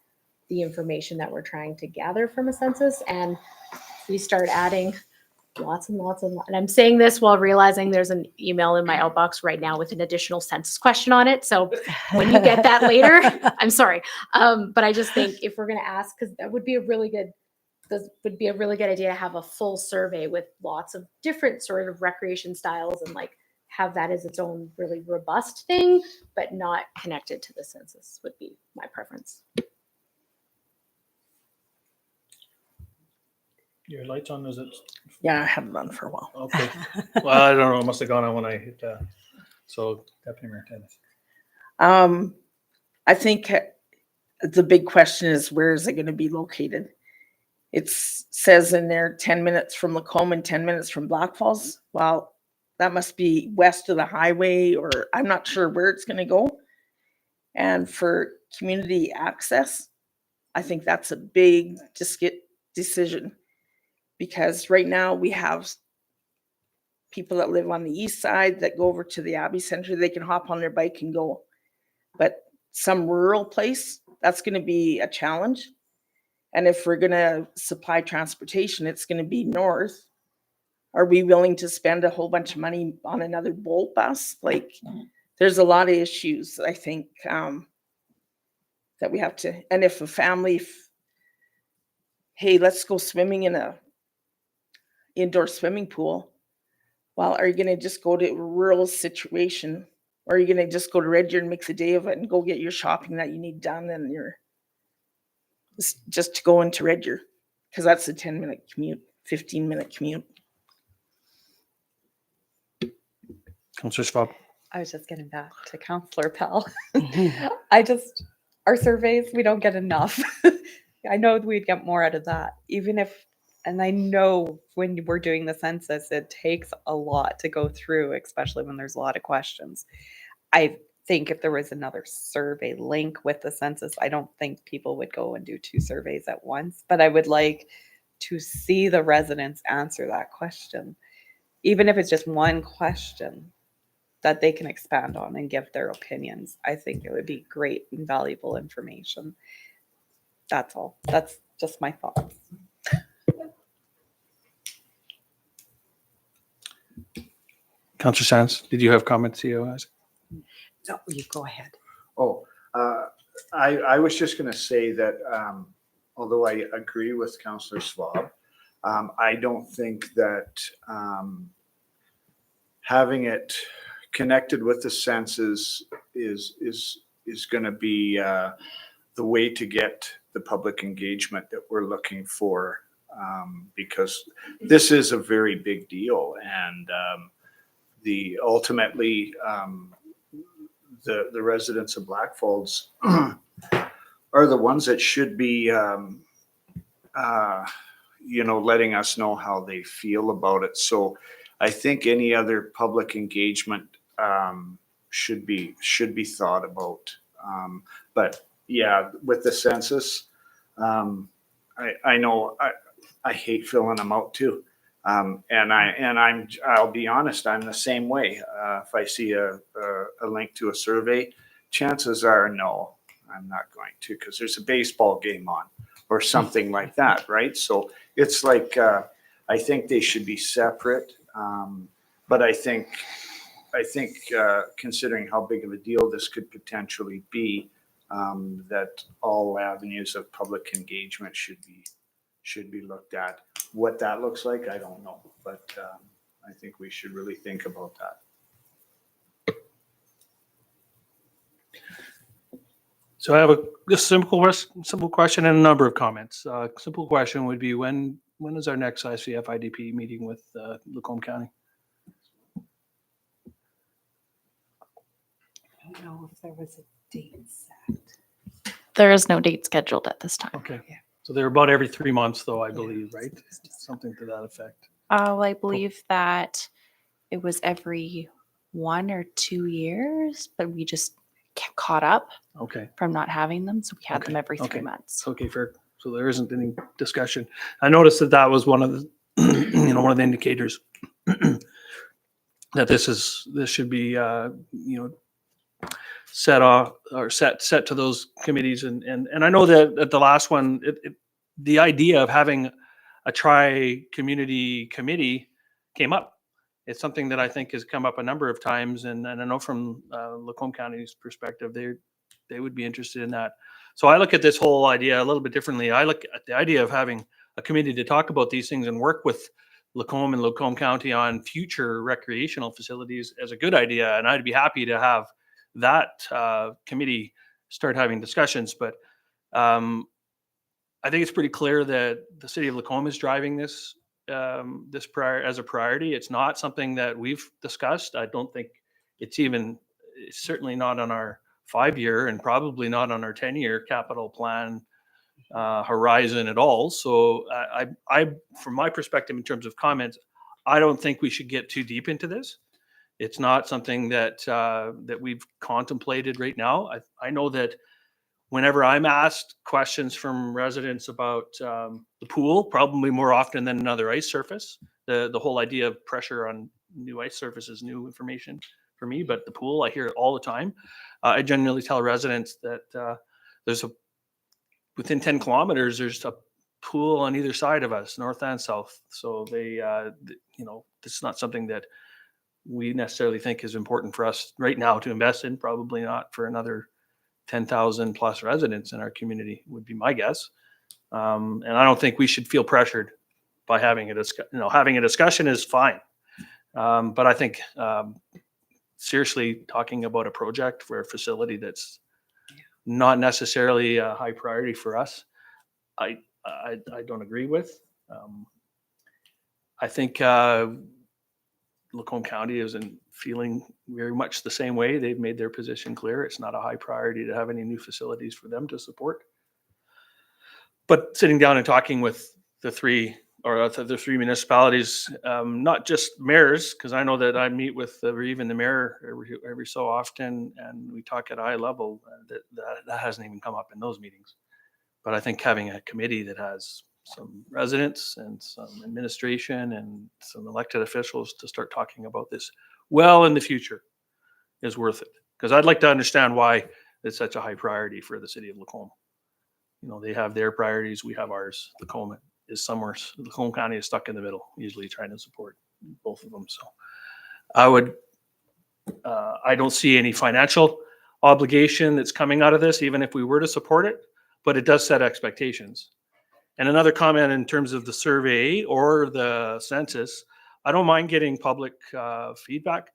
the information that we're trying to gather from a census. And we start adding lots and lots and I'm saying this while realizing there's an email in my outbox right now with an additional census question on it. So when you get that later, I'm sorry. But I just think if we're going to ask, because that would be a really good idea to have a full survey with lots of different sort of recreation styles and like have that as its own really robust thing, but not connected to the census would be my preference. Your light's on, is it? Yeah, I haven't done for a while. Okay. Well, I don't know. It must have gone on when I hit so Deputy Mayor Tennis. I think the big question is, where is it going to be located? It says in there 10 minutes from Lacombe and 10 minutes from Blackfalds. Well, that must be west of the highway, or I'm not sure where it's going to go. And for community access, I think that's a big decision, because right now we have people that live on the east side that go over to the Abbey Center. They can hop on their bike and go. But some rural place, that's going to be a challenge. And if we're going to supply transportation, it's going to be north. Are we willing to spend a whole bunch of money on another Bolt bus? Like, there's a lot of issues, I think, that we have to. And if a family, hey, let's go swimming in a indoor swimming pool. Well, are you going to just go to a rural situation, or are you going to just go to Red Deer and make the day of it and go get your shopping that you need done and you're just to go into Red Deer? Because that's a 10-minute commute, 15-minute commute. Councillor Schwab? I was just getting back to Councillor Pell. Our surveys, we don't get enough. I know we'd get more out of that, and I know when we're doing the census, it takes a lot to go through, especially when there's a lot of questions. I think if there was another survey link with the census, I don't think people would go and do 2 surveys at once, but I would like to see the residents answer that question, even if it's just one question that they can expand on and give their opinions. I think it would be great and valuable information. That's all. That's just my thoughts. Councillor Sands, did you have comments? No, you go ahead. Oh, I was just going to say that although I agree with Councillor Schwab, I don't think that having it connected with the census is going to be the way to get the public engagement that we're looking for, because this is a very big deal, and ultimately the residents of Blackfalds are the ones that should be letting us know how they feel about it. So I think any other public engagement should be thought about. But yeah, with the census, I know I hate filling them out too. I'll be honest, I'm the same way. If I see a link to a survey, chances are no, I'm not going to, because there's a baseball game on or something like that, right? So it's like, I think they should be separate. But I think considering how big of a deal this could potentially be, that all avenues of public engagement should be looked at. What that looks like, I don't know, but I think we should really think about that. So I have just simple question and a number of comments. Simple question would be when is our next ICF IDP meeting with Lacombe County? I don't know if there was a date set. There is no date scheduled at this time. Okay. Yeah. So they're about every 3 months though, I believe, right? Something to that effect. Well, I believe that it was every 1 or 2 years, but we just kept caught up Okay. from not having them. So we had them Okay, every 3 okay. months. Okay, fair. So there isn't any discussion. I noticed that was one of the, one of the indicators that this should be, set off or set to those committees. And I know that at the last one, the idea of having a tri-community committee came up. It's something that I think has come up a number of times. And I know from Lacombe County's perspective, they would be interested in that. So I look at this whole idea a little bit differently. I look at the idea of having a committee to talk about these things and work with Lacombe and Lacombe County on future recreational facilities as a good idea. And I'd be happy to have that committee start having discussions. But I think it's pretty clear that the city of Lacombe is driving this as a priority. It's not something that we've discussed. I don't think it's certainly not on our 5-year and probably not on our 10-year capital plan horizon at all. So I, from my perspective, in terms of comments, I don't think we should get too deep into this. It's not something that that we've contemplated right now. I know that whenever I'm asked questions from residents about the pool, probably more often than another ice surface, the whole idea of pressure on new ice surface is new information for me, but the pool, I hear it all the time. I generally tell residents that within 10 kilometers, there's a pool on either side of us, north and south. So it's not something that we necessarily think is important for us right now to invest in, probably not for another 10,000 plus residents in our community would be my guess. And I don't think we should feel pressured by having a discussion. Having a discussion is fine. But I think seriously talking about a project for a facility that's not necessarily a high priority for us, I don't agree with. I think Lacombe County isn't feeling very much the same way. They've made their position clear. It's not a high priority to have any new facilities for them to support. But sitting down and talking with the three municipalities, not just mayors, because I know that I meet with even the mayor every so often, and we talk at eye level. That hasn't even come up in those meetings. But I think having a committee that has some residents and some administration and some elected officials to start talking about this well in the future is worth it. Because I'd like to understand why it's such a high priority for the city of Lacombe. They have their priorities, we have ours. Lacombe County is stuck in the middle, usually trying to support both of them. So I don't see any financial obligation that's coming out of this, even if we were to support it, but it does set expectations. And another comment in terms of the survey or the census, I don't mind getting public feedback,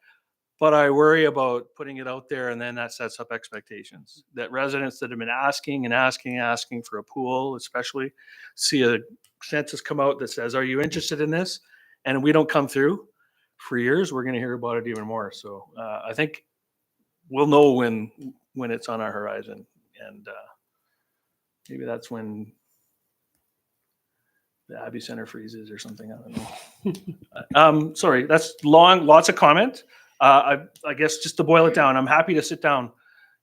but I worry about putting it out there and then that sets up expectations. That residents that have been asking for a pool, especially, see a census come out that says, are you interested in this? And we don't come through for years, we're going to hear about it even more. So I think we'll know when it's on our horizon. And maybe that's when the Abbey Center freezes or something. I don't know. Sorry, that's long, lots of comment. I guess just to boil it down, I'm happy to sit down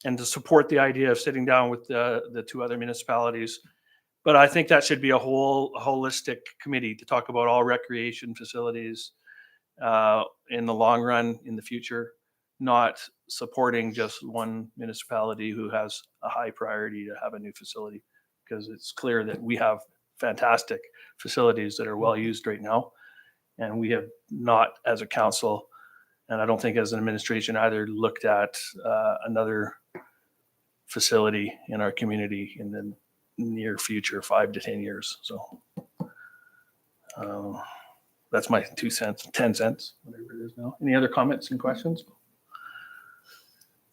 and to support the idea of sitting down with the two other municipalities. But I think that should be a holistic committee to talk about all recreation facilities in the long run, in the future, not supporting just one municipality who has a high priority to have a new facility, because it's clear that we have fantastic facilities that are well used right now. And we have not, as a council, and I don't think as an administration either, looked at another facility in our community in the near future, 5 to 10 years. So that's my 2 cents, 10 cents, whatever it is now. Any other comments and questions?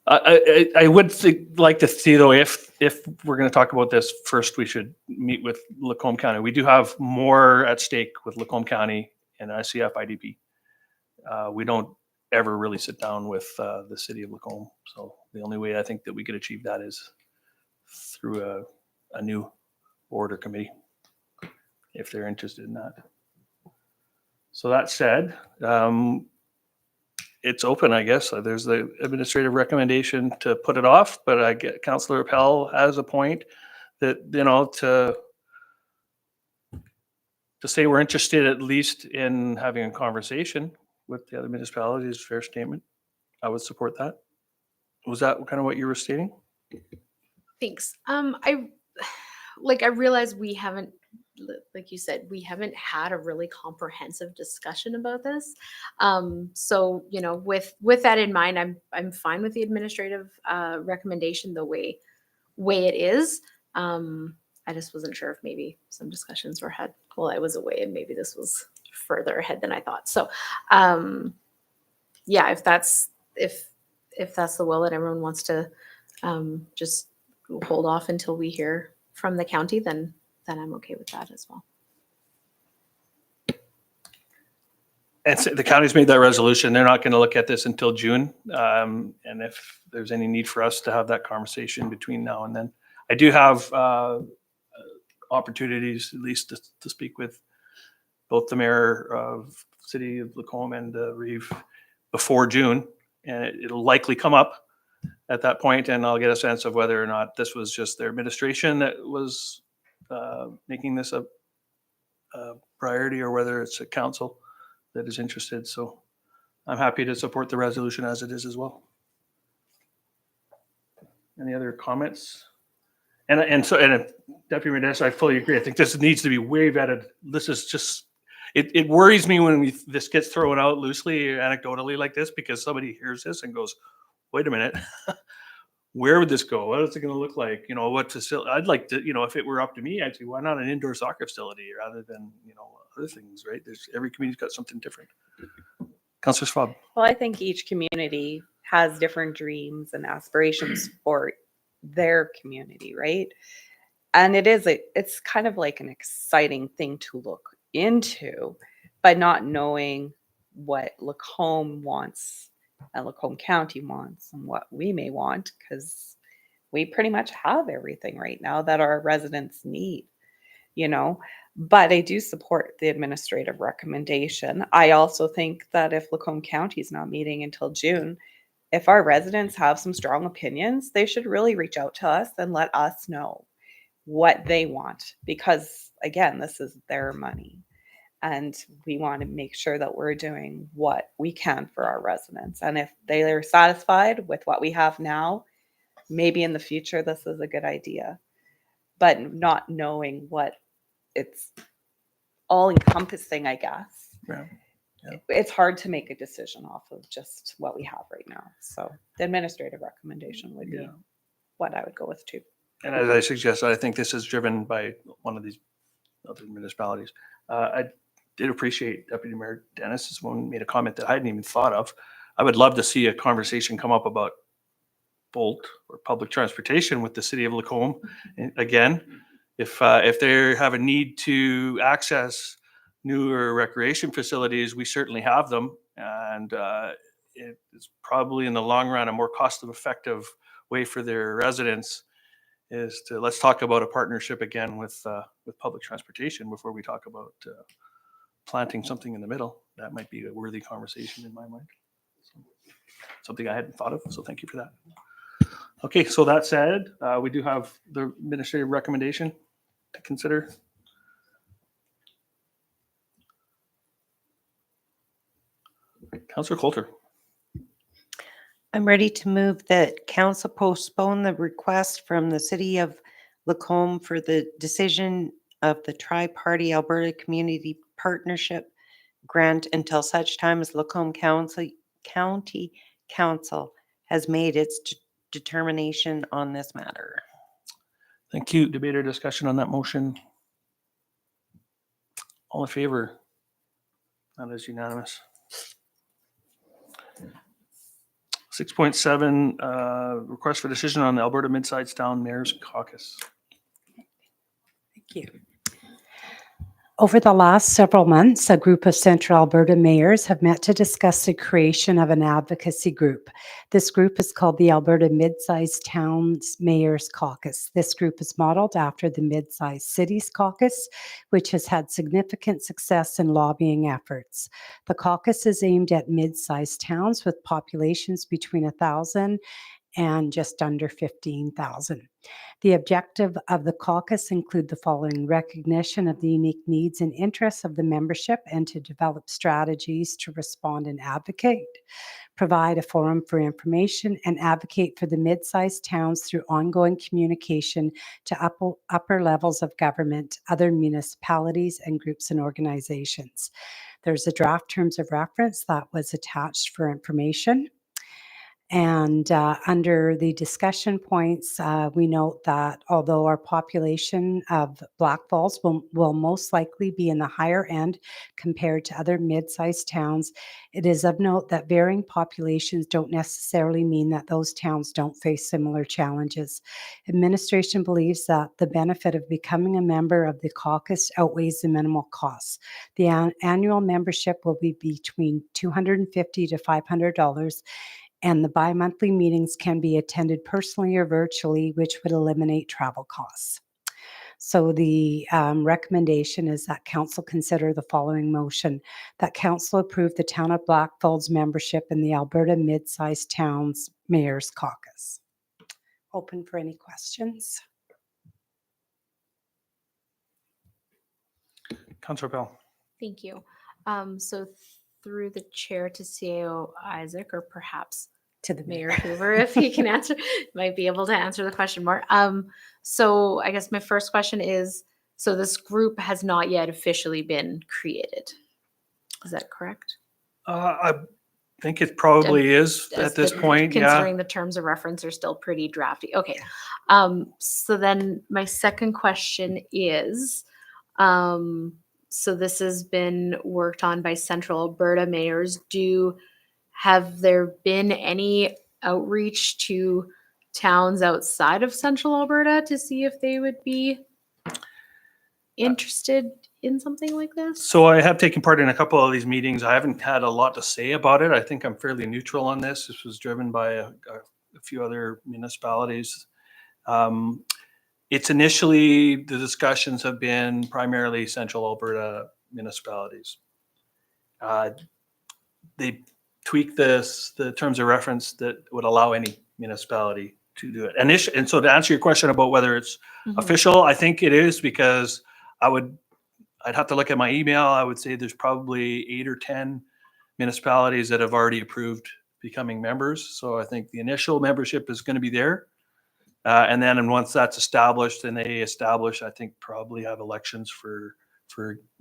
I would like to see, though, if if we're going to talk about this first, we should meet with Lacombe County. We do have more at stake with Lacombe County and ICF IDP. We don't ever really sit down with the city of Lacombe. So the only way I think that we could achieve that is through a new board or committee, if they're interested in that. So that said, it's open, I guess. There's the administrative recommendation to put it off, but I get Councillor Appel has a point that, you know, to say we're interested at least in having a conversation with the other municipalities, fair statement. I would support that. Was that kind of what you were stating? Thanks. I realize we haven't, like you said, we haven't had a really comprehensive discussion about this. So, you know, with that in mind, I'm fine with the administrative recommendation the way it is. I just wasn't sure if maybe some discussions were had while I was away, and maybe this was further ahead than I thought. So, yeah, if that's the will that everyone wants to just hold off until we hear from the county, then I'm okay with that as well. And so the county's made that resolution. They're not going to look at this until June. And if there's any need for us to have that conversation between now and then, I do have opportunities at least to speak with both the mayor of City of Lacombe and Reeve before June, and it'll likely come up at that point, and I'll get a sense of whether or not this was just their administration that was making this a priority, or whether it's a council that is interested. So I'm happy to support the resolution as it is as well. Any other comments? And Deputy Mayor, I fully agree. I think this needs to be way vetted. This is just, it worries me when this gets thrown out loosely, anecdotally like this, because somebody hears this and goes, wait a minute, where would this go? What is it going to look like? You know, what facility? I'd like to, you know, if it were up to me, I'd say, why not an indoor soccer facility rather than, you know, other things, right? Every community's got something different. Councillor Schwab. Well, I think each community has different dreams and aspirations for their community, right? And it's kind of like an exciting thing to look into, but not knowing what Lacombe wants and Lacombe County wants and what we may want, because we pretty much have everything right now that our residents need, you know. But I do support the administrative recommendation. I also think that if Lacombe County is not meeting until June, if our residents have some strong opinions, they should really reach out to us and let us know what they want, because again, this is their money. And we want to make sure that we're doing what we can for our residents. And if they are satisfied with what we have now, maybe in the future, this is a good idea. But not knowing what it's all encompassing, I guess. Yeah. It's hard to make a decision off of just what we have right now. So the administrative recommendation would be what I would go with too. And as I suggested, I think this is driven by one of these other municipalities. I did appreciate Deputy Mayor Dennis made a comment that I hadn't even thought of. I would love to see a conversation come up about Bolt or public transportation with the city of Lacombe. And again, if they have a need to access newer recreation facilities, we certainly have them. And it's probably in the long run a more cost-effective way for their residents is to, let's talk about a partnership again with public transportation before we talk about planting something in the middle. That might be a worthy conversation in my mind. So, something I hadn't thought of, so thank you for that. Okay, so that said, we do have the administrative recommendation to consider. Councillor Coulter. I'm ready to move that council postpone the request from the city of Lacombe for the decision of the tri-party Alberta Community Partnership grant until such time as Lacombe County Council has made its determination on this matter. Thank you. Debate or discussion on that motion? All in favor? That is unanimous. 6.7, request for decision on the Alberta Mid-Sized Town Mayor's Caucus. Thank you. Over the last several months, a group of Central Alberta mayors have met to discuss the creation of an advocacy group. This group is called the Alberta Mid-Sized Towns Mayors Caucus. This group is modeled after the Mid-Sized Cities Caucus, which has had significant success in lobbying efforts. The caucus is aimed at mid-sized towns with populations between 1,000 and just under 15,000. The objective of the caucus include the following: recognition of the unique needs and interests of the membership and to develop strategies to respond and advocate, provide a forum for information, and advocate for the mid-sized towns through ongoing communication to upper levels of government, other municipalities, and groups and organizations. There's a draft terms of reference that was attached for information. And under the discussion points, we note that although our population of Blackfalds will most likely be in the higher end compared to other mid-sized towns, it is of note that varying populations don't necessarily mean that those towns don't face similar challenges. Administration believes that the benefit of becoming a member of the caucus outweighs the minimal costs. The annual membership will be between $250 to $500. And the bi-monthly meetings can be attended personally or virtually, which would eliminate travel costs. So the recommendation is that council consider the following motion: that council approve the Town of Blackfalds membership in the Alberta Mid-Sized Towns Mayor's Caucus. Open for any questions. Councillor Bell. Thank you. So through the chair to CAO Isaac, or perhaps To the Mayor Hoover, if he can answer, might be able to answer the question more. So I guess my first question is, so this group has not yet officially been created. Is that correct? I think it probably is at this point, yeah. Considering the terms of reference are still pretty drafty. Okay. So then my second question is, so this has been worked on by Central Alberta mayors. Have there been any outreach to towns outside of Central Alberta to see if they would be interested in something like this? So I have taken part in a couple of these meetings. I haven't had a lot to say about it. I think I'm fairly neutral on this. This was driven by a few other municipalities. It's initially, the discussions have been primarily Central Alberta municipalities. They tweaked the terms of reference that would allow any municipality to do it. And so to answer your question about whether it's official, I think it is, because I'd have to look at my email. I would say there's probably 8 or 10 municipalities that have already approved becoming members. So I think the initial membership is going to be there. And then once that's established, and they establish, I think probably have elections for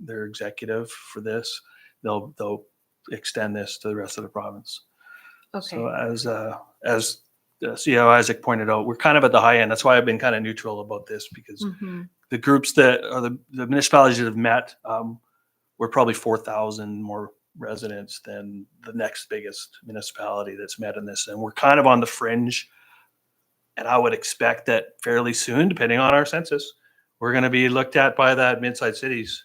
their executive for this, they'll extend this to the rest of the province. Okay. So as CEO Isaac pointed out, we're kind of at the high end. That's why I've been kind of neutral about this, because the groups that are the municipalities that have met, we're probably 4,000 more residents than the next biggest municipality that's met in this. And we're kind of on the fringe. And I would expect that fairly soon, depending on our census, we're going to be looked at by that mid-sized cities,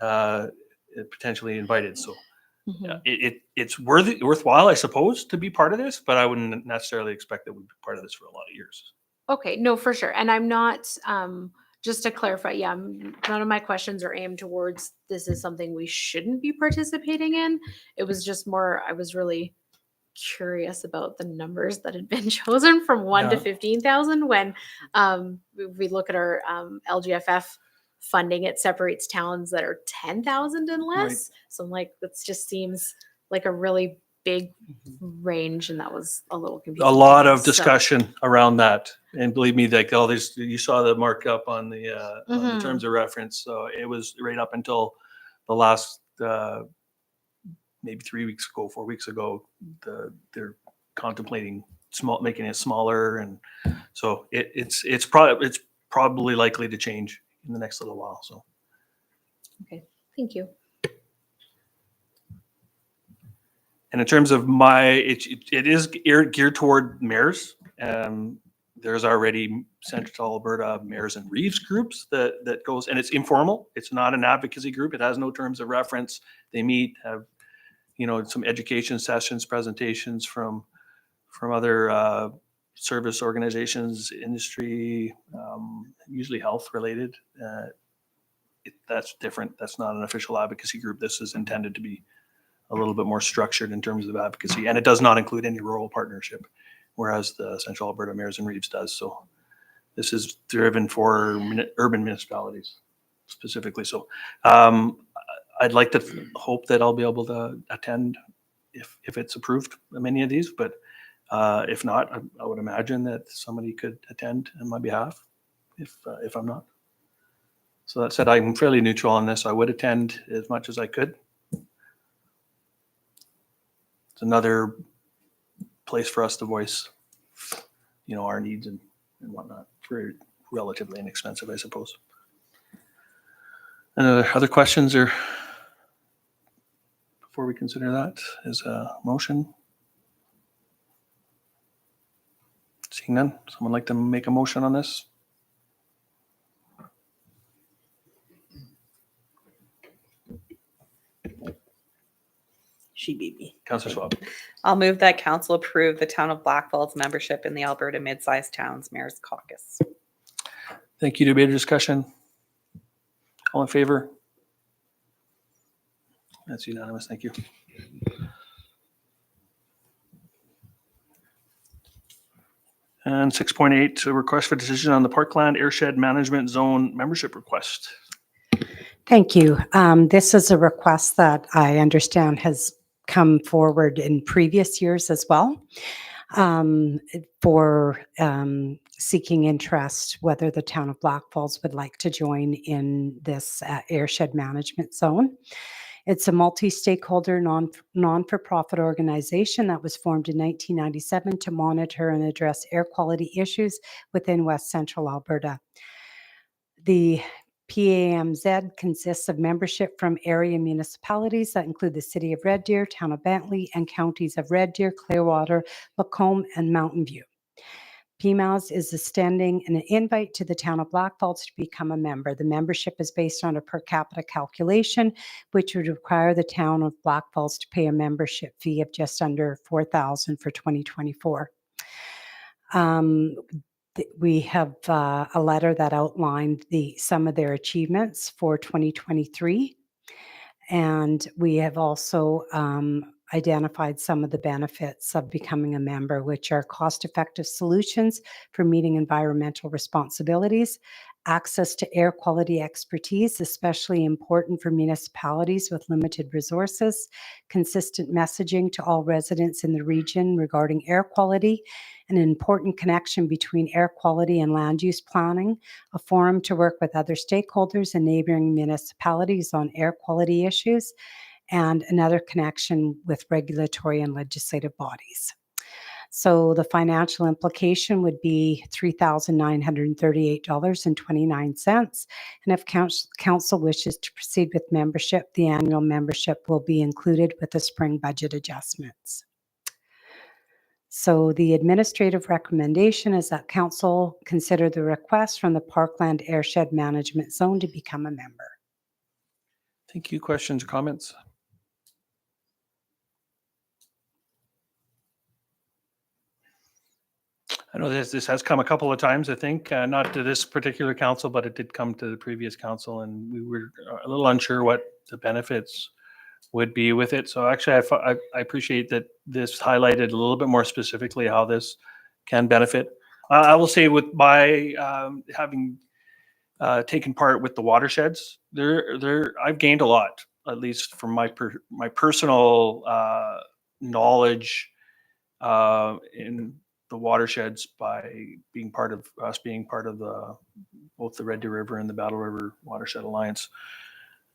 potentially invited. So it's worthwhile, I suppose, to be part of this, but I wouldn't necessarily expect that we'd be part of this for a lot of years. Okay, no, for sure. And I'm not, just to clarify, none of my questions are aimed towards this is something we shouldn't be participating in. It was just more, I was really curious about the numbers that had been chosen from 1 to 15,000. When we look at our LGFF funding, it separates towns that are 10,000 and less. Right. So I'm like, that just seems like a really big range, and that was a little confusing. A lot of discussion around that, and believe me, like all these, you saw the markup on the terms of reference. So it was right up until the last maybe 3 weeks ago, 4 weeks ago. They're contemplating making it smaller, and so it's probably likely to change in the next little while. So okay, thank you. And in terms of it is geared toward mayors. There's already Central Alberta Mayors and Reeves groups that goes, and it's informal. It's not an advocacy group. It has no terms of reference. They meet, have, some education sessions, presentations from other service organizations, industry, usually health related. That's different. That's not an official advocacy group. This is intended to be a little bit more structured in terms of advocacy, and it does not include any rural partnership, whereas the Central Alberta Mayors and Reeves does. So this is driven for urban municipalities specifically. So I'd like to hope that I'll be able to attend if it's approved, many of these, but if not, I would imagine that somebody could attend on my behalf if I'm not. So that said, I'm fairly neutral on this. I would attend as much as I could. It's another place for us to voice, our needs and whatnot. For relatively inexpensive, I suppose. And other questions or before we consider that as a motion? Seeing none, someone like to make a motion on this? She beat me. Councillor Schwab. I'll move that council approve the town of Blackfalds membership in the Alberta Mid-Sized Towns Mayor's Caucus. Thank you. Debate or discussion? All in favor? That's unanimous. Thank you. And 6.8, a request for decision on the Parkland Airshed Management Zone membership request. Thank you. This is a request that I understand has come forward in previous years as well, for seeking interest, whether the town of Blackfalds would like to join in this airshed management zone. It's a multi-stakeholder non-for-profit organization that was formed in 1997 to monitor and address air quality issues within West Central Alberta. The PAMZ consists of membership from area municipalities that include the city of Red Deer, town of Bentley, and counties of Red Deer, Clearwater, Lacombe, and Mountain View. PMAS is extending an invite to the town of Blackfalds to become a member. The membership is based on a per capita calculation, which would require the town of Blackfalds to pay a membership fee of just under $4,000 for 2024. We have a letter that outlined some of their achievements for 2023. And we have also identified some of the benefits of becoming a member, which are cost-effective solutions for meeting environmental responsibilities, access to air quality expertise, especially important for municipalities with limited resources, consistent messaging to all residents in the region regarding air quality, an important connection between air quality and land use planning, a forum to work with other stakeholders and neighboring municipalities on air quality issues, and another connection with regulatory and legislative bodies. So the financial implication would be $3,938.29. And if council wishes to proceed with membership, the annual membership will be included with the spring budget adjustments. So the administrative recommendation is that council consider the request from the Parkland Airshed Management Zone to become a member. Thank you. Questions or comments? I know this has come a couple of times, I think, not to this particular council, but it did come to the previous council, and we were a little unsure what the benefits would be with it. So actually, I appreciate that this highlighted a little bit more specifically how this can benefit. I will say with by having taken part with the watersheds, I've gained a lot, at least from my personal knowledge in the watersheds by being part of both the Red Deer River and the Battle River Watershed Alliance.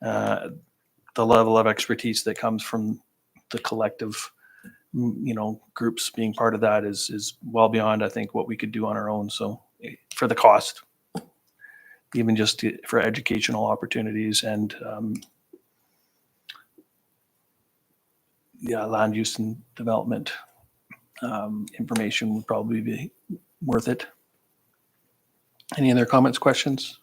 The level of expertise that comes from the collective, groups being part of that is well beyond, I think, what we could do on our own. So for the cost, even just for educational opportunities and land use and development information would probably be worth it. Any other comments, questions?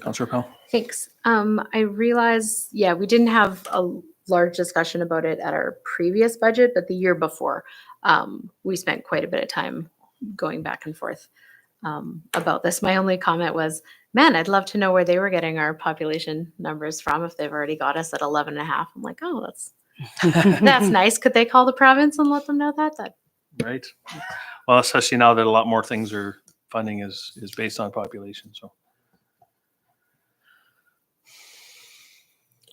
Councillor Pell? Thanks. I realize, yeah, we didn't have a large discussion about it at our previous budget, but the year before, we spent quite a bit of time going back and forth about this. My only comment was, man, I'd love to know where they were getting our population numbers from if they've already got us at 11 and a half. I'm like, oh, that's nice. Could they call the province and let them know that? Right. Well, especially now that a lot more things are funding is based on population. So,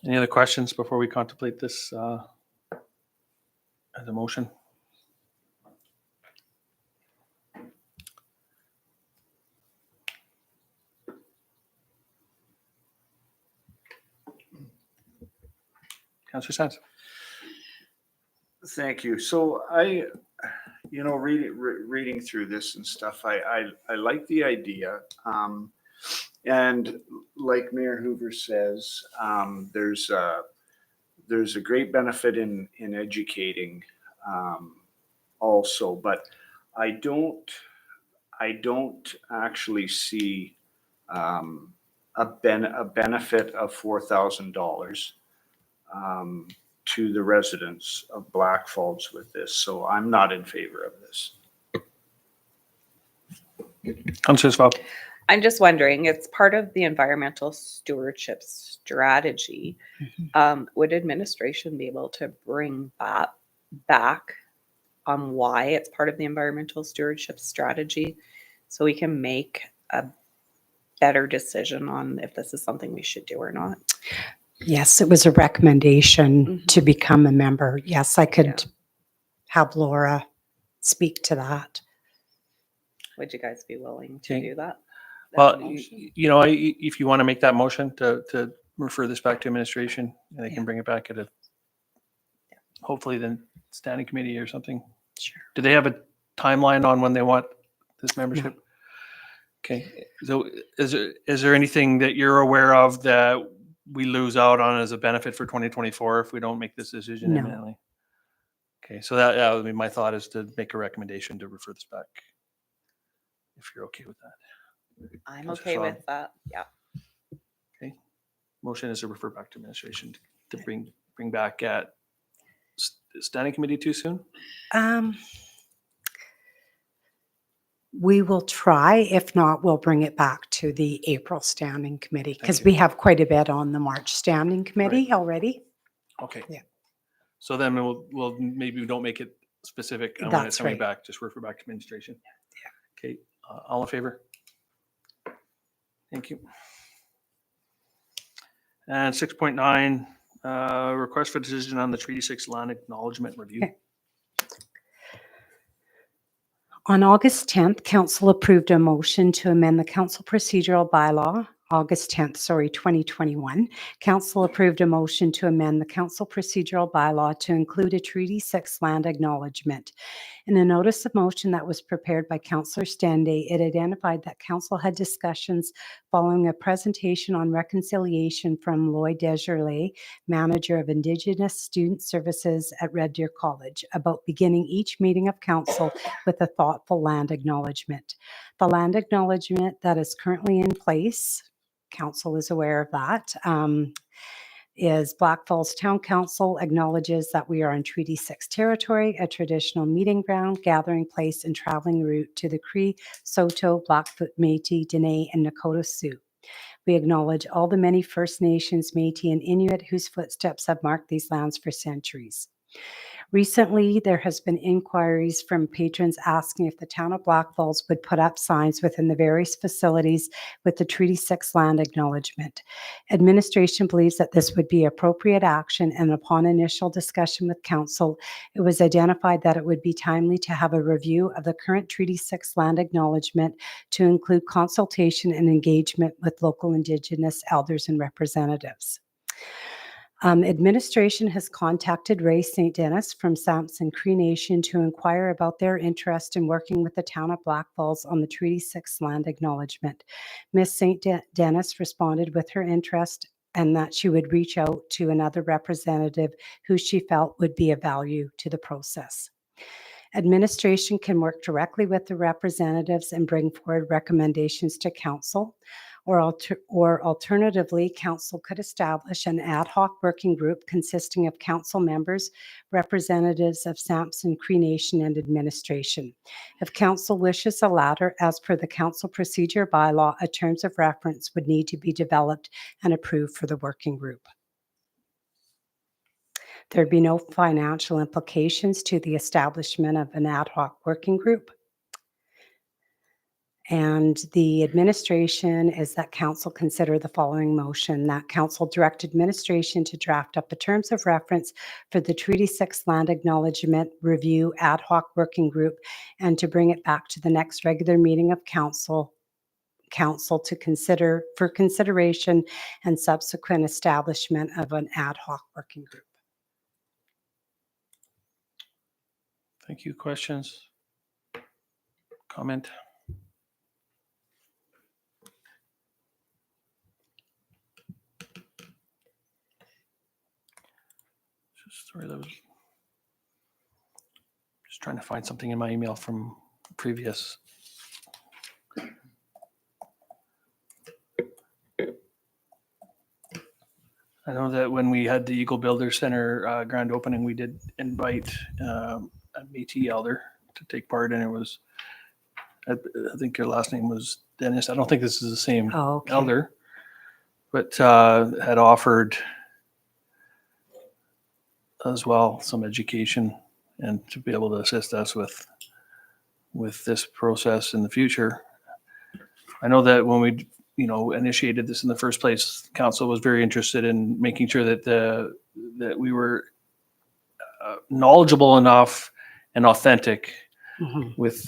any other questions before we contemplate this as a motion? Councillor Sands. Thank you. So reading through this and stuff, I like the idea. And like Mayor Hoover says, there's a great benefit in educating also, but I don't actually see a benefit of $4,000 to the residents of Blackfalds with this. So I'm not in favor of this. Councillor Svab. I'm just wondering, it's part of the environmental stewardship strategy. Would administration be able to bring that back on why it's part of the environmental stewardship strategy so we can make a better decision on if this is something we should do or not? Yes, it was a recommendation to become a member. Yes, I could have Laura speak to that. Would you guys be willing to do that? Well, if you want to make that motion to refer this back to administration, and they can bring it back at hopefully the standing committee or something. Sure. Do they have a timeline on when they want this membership? No. Okay. So is there anything that you're aware of that we lose out on as a benefit for 2024 if we don't make this decision imminently? Okay. So that would be my thought, is to make a recommendation to refer this back, if you're okay with that. I'm okay with that. Yeah. Okay. Motion is to refer back to administration to bring back at standing committee too soon? We will try. If not, we'll bring it back to the April standing committee, because we have quite a bit on the March standing committee already. Okay. Yeah. So then we'll maybe we don't make it specific on when it's coming back, just refer back to administration. Yeah. Okay. All in favor? Thank you. And 6.9, request for decision on the Treaty 6 land acknowledgement review. Okay. On August 10th, Council approved a motion to amend the Council Procedural Bylaw. August 10th, 2021. Council approved a motion to amend the Council Procedural Bylaw to include a Treaty 6 land acknowledgement. In a notice of motion that was prepared by Councillor Standay, it identified that Council had discussions following a presentation on reconciliation from Lloyd Desjardins, Manager of Indigenous Student Services at Red Deer College, about beginning each meeting of Council with a thoughtful land acknowledgement. The land acknowledgement that is currently in place, Council is aware of that, is Blackfalds Town Council acknowledges that we are on Treaty 6 territory, a traditional meeting ground, gathering place, and traveling route to the Cree, Saulteaux, Blackfoot, Métis, Dene, and Nakota Sioux. We acknowledge all the many First Nations, Métis, and Inuit whose footsteps have marked these lands for centuries. Recently, there has been inquiries from patrons asking if the town of Blackfalds would put up signs within the various facilities with the Treaty 6 land acknowledgement. Administration believes that this would be appropriate action, and upon initial discussion with Council, it was identified that it would be timely to have a review of the current Treaty 6 land acknowledgement to include consultation and engagement with local Indigenous elders and representatives. Administration has contacted Ray St. Dennis from Sampson Cree Nation to inquire about their interest in working with the town of Blackfalds on the Treaty 6 land acknowledgement. Ms. St. Dennis responded with her interest and that she would reach out to another representative who she felt would be of value to the process. Administration can work directly with the representatives and bring forward recommendations to council, or alternatively, council could establish an ad hoc working group consisting of council members, representatives of Sampson, Cree Nation, and administration. If council wishes the latter, as per the council procedure bylaw, a terms of reference would need to be developed and approved for the working group. There'd be no financial implications to the establishment of an ad hoc working group. And the administration is that council consider the following motion, that council direct administration to draft up the terms of reference for the Treaty 6 Land Acknowledgement Review Ad Hoc Working Group and to bring it back to the next regular meeting of council to consider for consideration and subsequent establishment of an ad hoc working group. Thank you. Questions? Comment? Sorry, that was just trying to find something in my email from previous. I know that when we had the Eagle Builder Center grand opening, we did invite a Métis elder to take part, and it was, I think your last name was Dennis. I don't think this is the same elder, but had offered as well some education and to be able to assist us with this process in the future. I know that when we initiated this in the first place, council was very interested in making sure that that we were knowledgeable enough and authentic with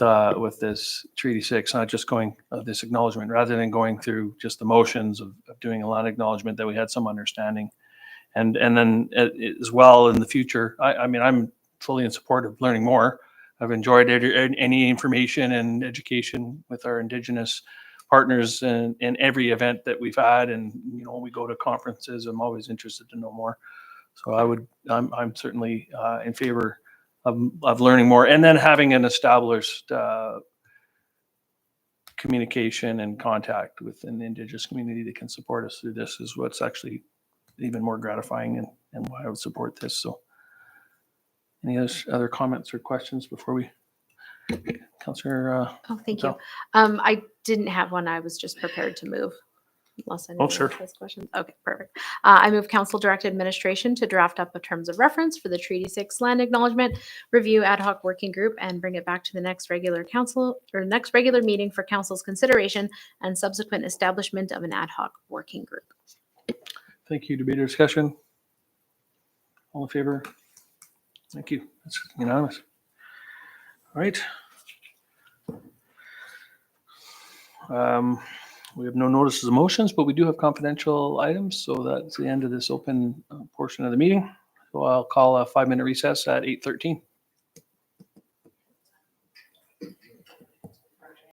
this Treaty 6, not just going this acknowledgement, rather than going through just the motions of doing a land acknowledgement, that we had some understanding. And then as well in the future, I mean, I'm fully in support of learning more. I've enjoyed any information and education with our Indigenous partners in every event that we've had. And, we go to conferences, I'm always interested to know more. So I'm certainly in favor of learning more, and then having an established communication and contact with an Indigenous community that can support us through this is what's actually even more gratifying and why I would support this. So any other comments or questions before we, Councillor? Oh, thank you. I didn't have one. I was just prepared to move. Unless anyone sure. has questions. Okay, perfect. I move council direct administration to draft up a terms of reference for the Treaty 6 Land Acknowledgement Review Ad Hoc Working Group and bring it back to the next regular meeting for council's consideration and subsequent establishment of an ad hoc working group. Thank you. Debate or discussion? All in favor? Thank you. That's unanimous. All right. We have no notices of motions, but we do have confidential items. So that's the end of this open portion of the meeting. So I'll call a 5-minute recess at 8:13.